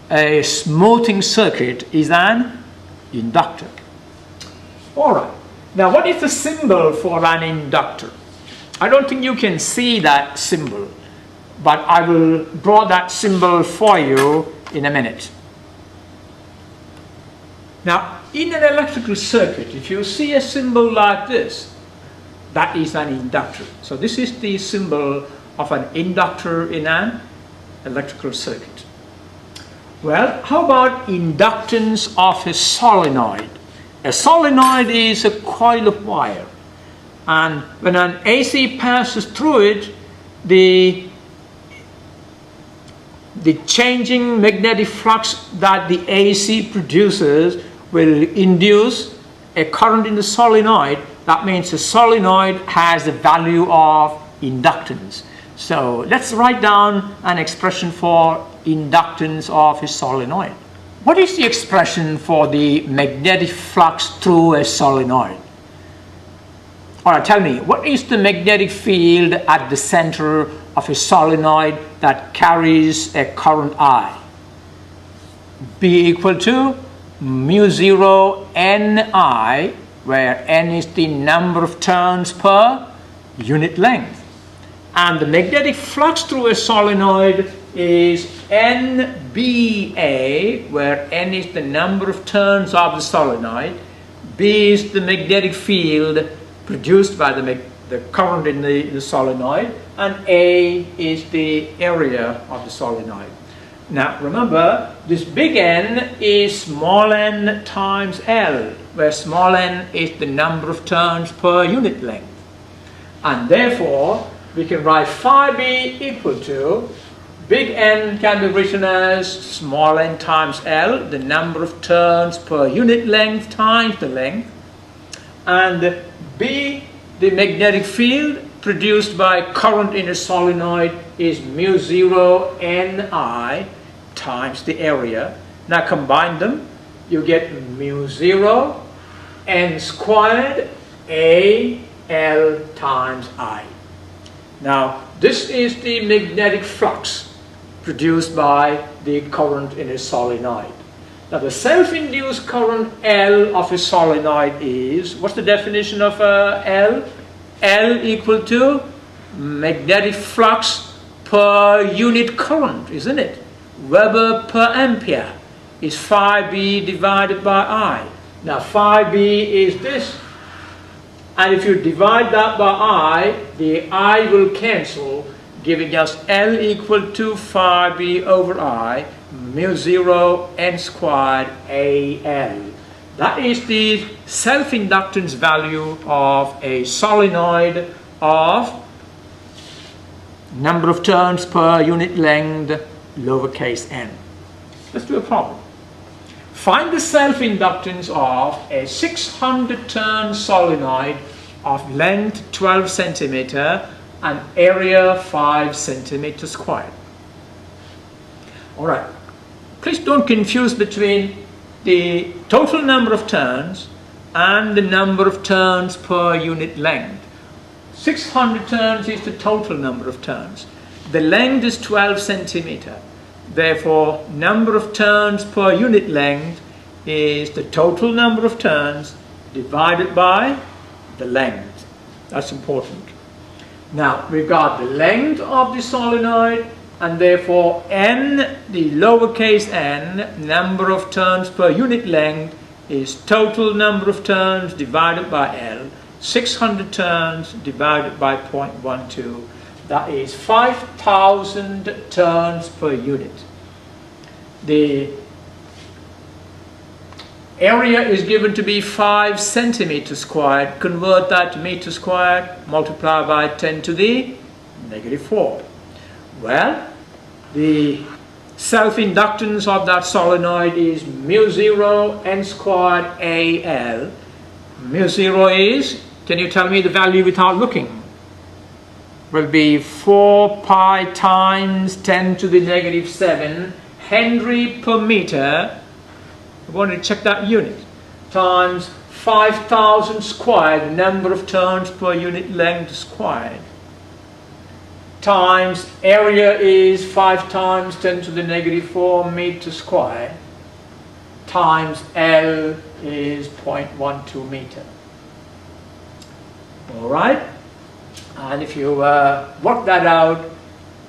a smoothing circuit is an inductor. All right. Now, what is the symbol for an inductor? I don't think you can see that symbol, but I will draw that symbol for you in a minute. Now, in an electrical circuit, if you see a symbol like this, that is an inductor. So this is the symbol of an inductor in an electrical circuit. Well, how about inductance of a solenoid? A solenoid is a coil of wire, and when an AC passes through it, the changing magnetic flux that the AC produces will induce a current in the solenoid. That means the solenoid has the value of inductance. So let's write down an expression for inductance of a solenoid. What is the expression for the magnetic flux through a solenoid? Alright, tell me, what is the magnetic field at the center of a solenoid that carries a current I? B equal to mu 0 Ni, where N is the number of turns per unit length. And the magnetic flux through a solenoid is NBA, where N is the number of turns of the solenoid, B is the magnetic field produced by the current in the solenoid, and A is the area of the solenoid. Now remember, this big N is small n times L, where small n is the number of turns per unit length. And therefore, we can write phi B equal to, big N can be written as small n times L, the number of turns per unit length times the length, and B, the magnetic field produced by current in a solenoid, is mu 0 Ni times the area. Now combine them, you get mu 0 N squared A L times I. Now this is the magnetic flux produced by the current in a solenoid. Now the self-induced current L of a solenoid is, what's the definition of L? L equal to magnetic flux per unit current, isn't it? Weber per ampere is phi B divided by I. Now phi B is this, and if you divide that by I, the I will cancel, giving us L equal to phi B over I, mu 0 N squared AL. That is the self-inductance value of a solenoid of number of turns per unit length, lowercase n. Let's do a problem. Find the self-inductance of a 600 turn solenoid of length 12 centimeter and area 5 centimeter squared. Alright, please don't confuse between the total number of turns and the number of turns per unit length. 600 turns is the total number of turns. The length is 12 centimeter. Therefore, number of turns per unit length is the total number of turns divided by the length. That's important. Now, we've got the length of the solenoid, and therefore n, the lowercase n, number of turns per unit length, is total number of turns divided by L. 600 turns divided by 0.12. That is 5,000 turns per unit. The area is given to be 5 centimeters squared. Convert that to meter squared, multiply by 10 to the negative 4. Well, the self-inductance of that solenoid is mu 0 N squared AL. Mu 0 is, can you tell me the value without looking? Will be 4 pi times 10 to the negative 7 Henry per meter. I want to check that unit. Times 5,000 squared, number of turns per unit length squared. Times area is 5 times 10 to the negative 4 meter squared. Times L is 0.12 meter. Alright? And if you work that out,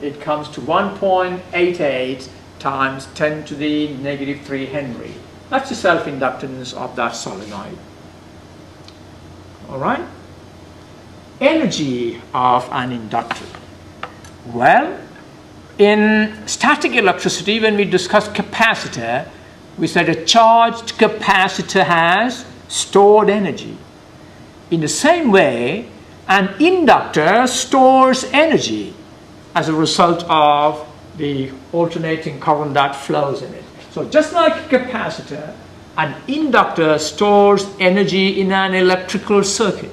it comes to 1.88 times 10 to the negative 3 Henry. That's the self-inductance of that solenoid. Alright? Energy of an inductor. Well, in static electricity, when we discussed capacitor, we said a charged capacitor has stored energy. In the same way, an inductor stores energy as a result of the alternating current that flows in it. So just like a capacitor, an inductor stores energy in an electrical circuit.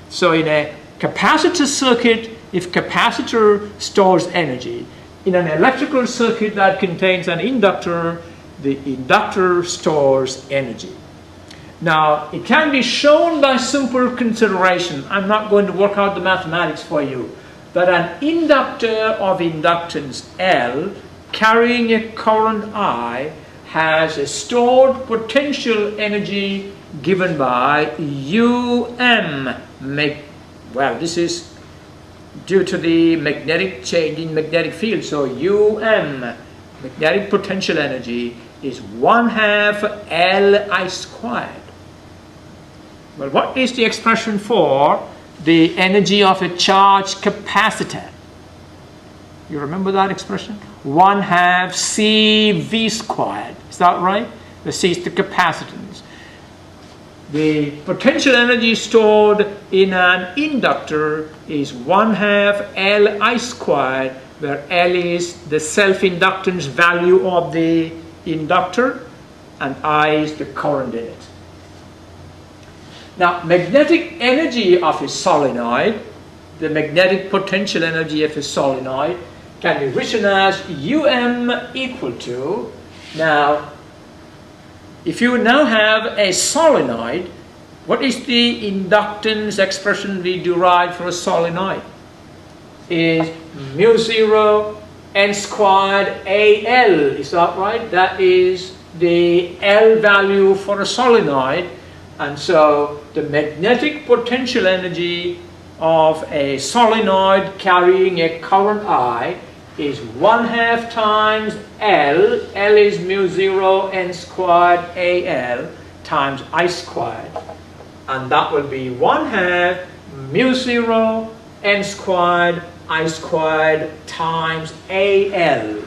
So in a capacitor circuit, if capacitor stores energy, in an electrical circuit that contains an inductor, the inductor stores energy. Now, it can be shown by simple consideration. I'm not going to work out the mathematics for you. That an inductor of inductance L carrying a current I has a stored potential energy given by UM. Well, this is due to the magnetic change in magnetic field. So UM, magnetic potential energy, is 1/2 Li squared. Well, what is the expression for the energy of a charged capacitor? You remember that expression? 1/2 CV squared. Is that right? The C is the capacitance. The potential energy stored in an inductor is 1/2 Li squared, where L is the self-inductance value of the inductor and I is the current in it. Now, magnetic energy of a solenoid, the magnetic potential energy of a solenoid, can be written as UM equal to, now, if you now have a solenoid, what is the inductance expression we derive for a solenoid? Is mu0 n squared AL, is that right? That is the L value for a solenoid. And so the magnetic potential energy of a solenoid carrying a current I is 1/2 times L. L is mu0 n squared AL times I squared. And that will be 1/2 mu0 n squared I squared times AL.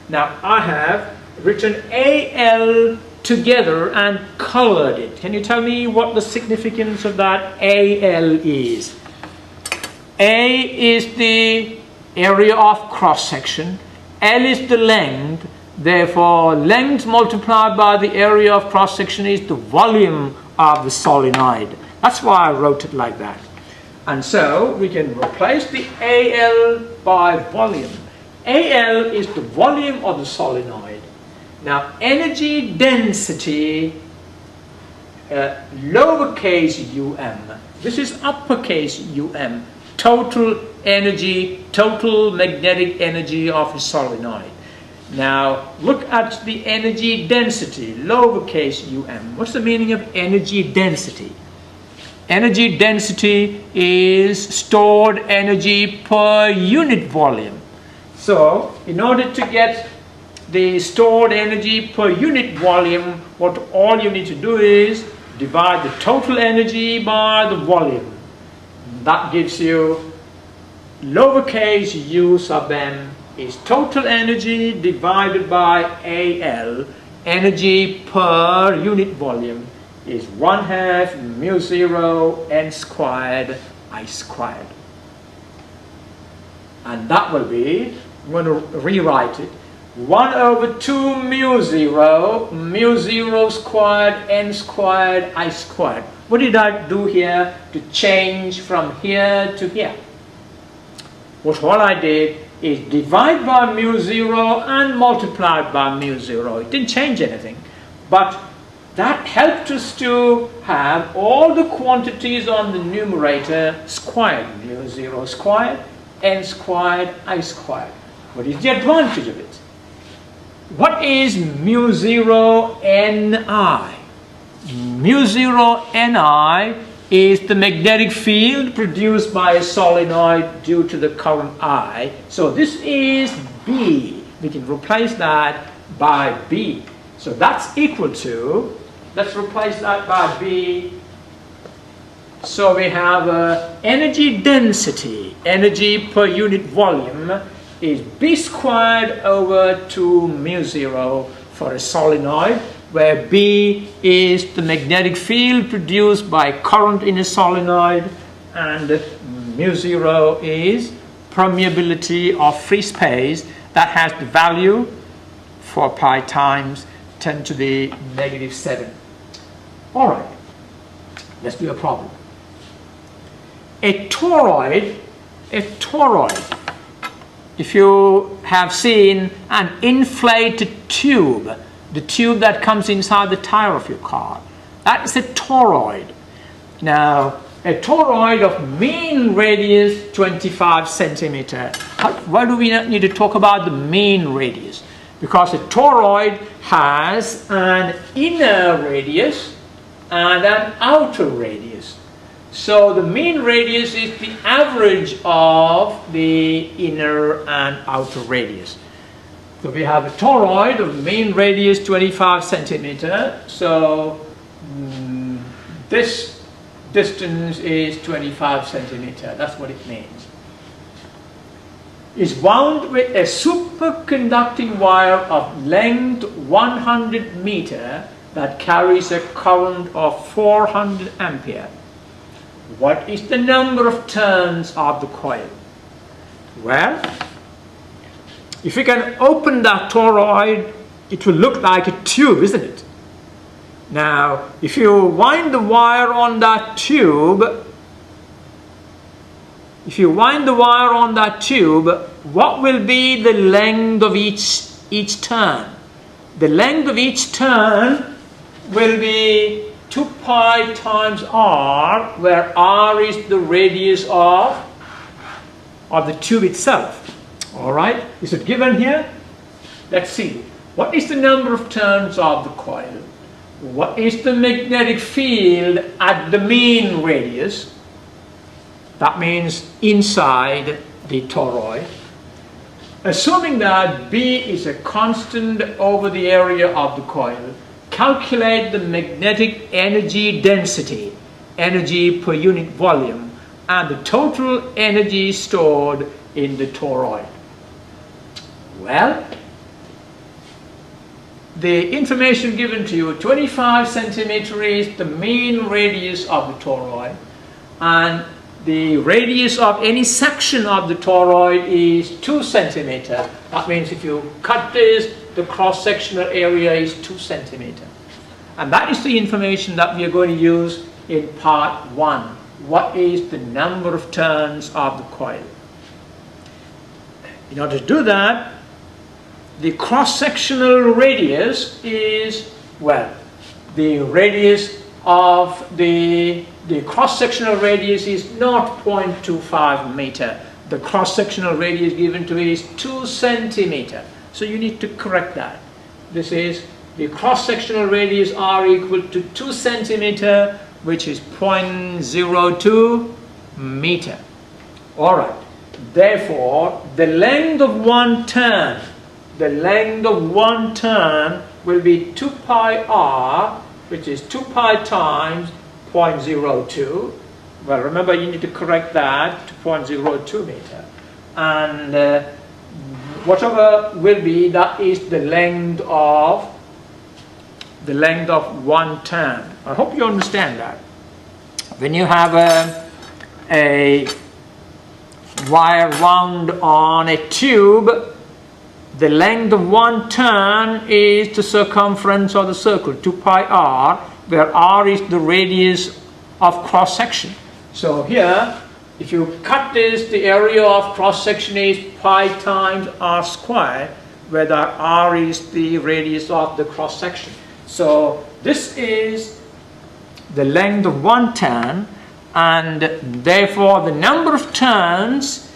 Now I have written AL together and colored it. Can you tell me what the significance of that AL is? A is the area of cross-section. L is the length. Therefore, length multiplied by the area of cross-section is the volume of the solenoid. That's why I wrote it like that. And so we can replace the AL by volume. AL is the volume of the solenoid. Now, energy density, lowercase um, this is uppercase um, total energy, total magnetic energy of a solenoid. Now, look at the energy density, lowercase um. What's the meaning of energy density? Energy density is stored energy per unit volume. So, in order to get the stored energy per unit volume, what all you need to do is divide the total energy by the volume. That gives you lowercase u sub m is total energy divided by AL. Energy per unit volume is 1/2 mu0 n squared I squared. And that will be, I'm going to rewrite it, 1/2 mu0 squared n squared I squared. What did I do here to change from here to here? What I did is divide by mu0 and multiply by mu0. It didn't change anything, but that helped us to have all the quantities on the numerator squared. mu0 squared, n squared, I squared. What is the advantage of it? What is mu0 Ni? Mu0 Ni is the magnetic field produced by a solenoid due to the current I. So this is B. We can replace that by B. So that's equal to, let's replace that by B. So we have energy density, energy per unit volume, is B squared over 2 mu0 for a solenoid, where B is the magnetic field produced by current in a solenoid, and mu0 is permeability of free space that has the value 4 pi times 10 to the negative 7. All right, let's do a problem. A toroid, if you have seen an inflated tube the tube that comes inside the tire of your car. That is a toroid. Now, a toroid of mean radius 25 centimeter. Why do we need to talk about the mean radius? Because a toroid has an inner radius and an outer radius. So the mean radius is the average of the inner and outer radius. So we have a toroid of mean radius 25 centimeter. So this distance is 25 centimeter. That's what it means. Is wound with a superconducting wire of length 100 meter that carries a current of 400 ampere. What is the number of turns of the coil? Well, if you can open that toroid, it will look like a tube, isn't it? Now, if you wind the wire on that tube, what will be the length of each turn? The length of each turn will be 2 pi times r, where r is the radius of the tube itself. All right, is it given here? Let's see. What is the number of turns of the coil? What is the magnetic field at the mean radius? That means inside the toroid. Assuming that B is a constant over the area of the coil, calculate the magnetic energy density, energy per unit volume, and the total energy stored in the toroid. Well, the information given to you, 25 centimeter is the mean radius of the toroid, and the radius of any section of the toroid is 2 centimeter. That means if you cut this, the cross-sectional area is 2 centimeter. And that is the information that we are going to use in part 1. What is the number of turns of the coil? In order to do that, the cross-sectional radius is, well, the radius of the cross-sectional radius is 0.25 meter. The cross-sectional radius given to it is 2 centimeter. So you need to correct that. This is the cross-sectional radius r equal to 2 centimeter, which is 0.02 meter. All right. Therefore, the length of one turn will be 2 pi r, which is 2 pi times 0.02. Well, remember you need to correct that to 0.02 meter. And whatever will be, that is the length of one turn. I hope you understand that. When you have a wire wound on a tube, the length of one turn is the circumference of the circle, 2 pi r, where r is the radius of cross section. So here, if you cut this, the area of cross section is pi times r squared, where the r is the radius of the cross section. So this is the length of one turn, and therefore the number of turns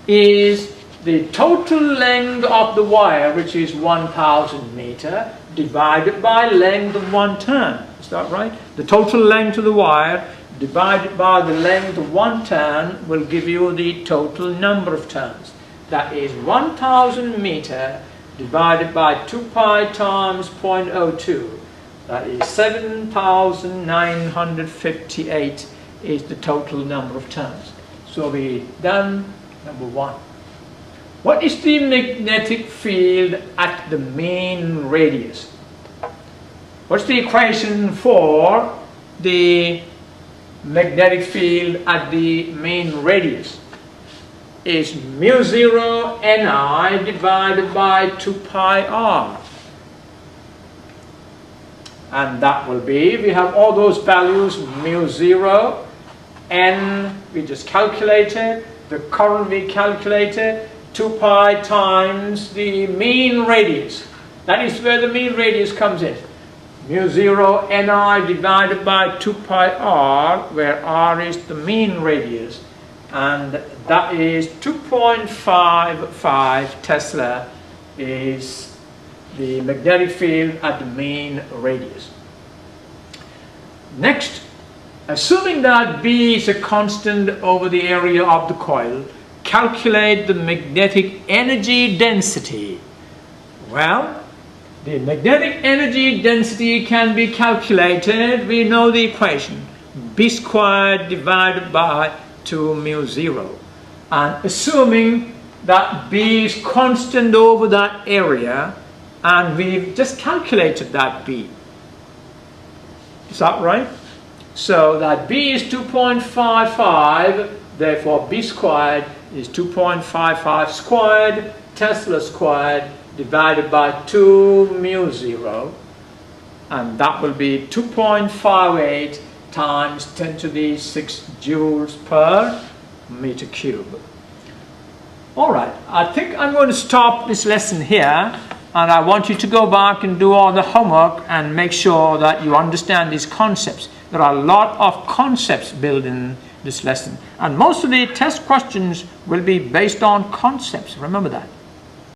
is the total length of the wire, which is 1000 meter, divided by length of one turn. Is that right? The total length of the wire divided by the length of one turn will give you the total number of turns. That is 1000 meter divided by 2 pi times 0.02. That is 7,958 is the total number of turns. So we done number 1. What is the magnetic field at the main radius? What's the equation for the magnetic field at the main radius? Is mu0 Ni divided by 2 pi r. And that will be, we have all those values, mu0, N we just calculated, the current we calculated, 2 pi times the mean radius. That is where the mean radius comes in. Mu 0 Ni divided by 2 pi r, where r is the mean radius, and that is 2.55 Tesla is the magnetic field at the mean radius. Next, assuming that B is a constant over the area of the coil, calculate the magnetic energy density. Well, the magnetic energy density can be calculated. We know the equation, B squared divided by 2 mu 0. And assuming that B is constant over that area, and we've just calculated that B. Is that right? So that B is 2.55, therefore B squared is 2.55 squared Tesla squared divided by 2 mu 0, and that will be 2.58 times 10 to the 6 joules per meter cube. Alright, I think I'm going to stop this lesson here, and I want you to go back and do all the homework and make sure that you understand these concepts. There are a lot of concepts built in this lesson, and most of the test questions will be based on concepts. Remember that.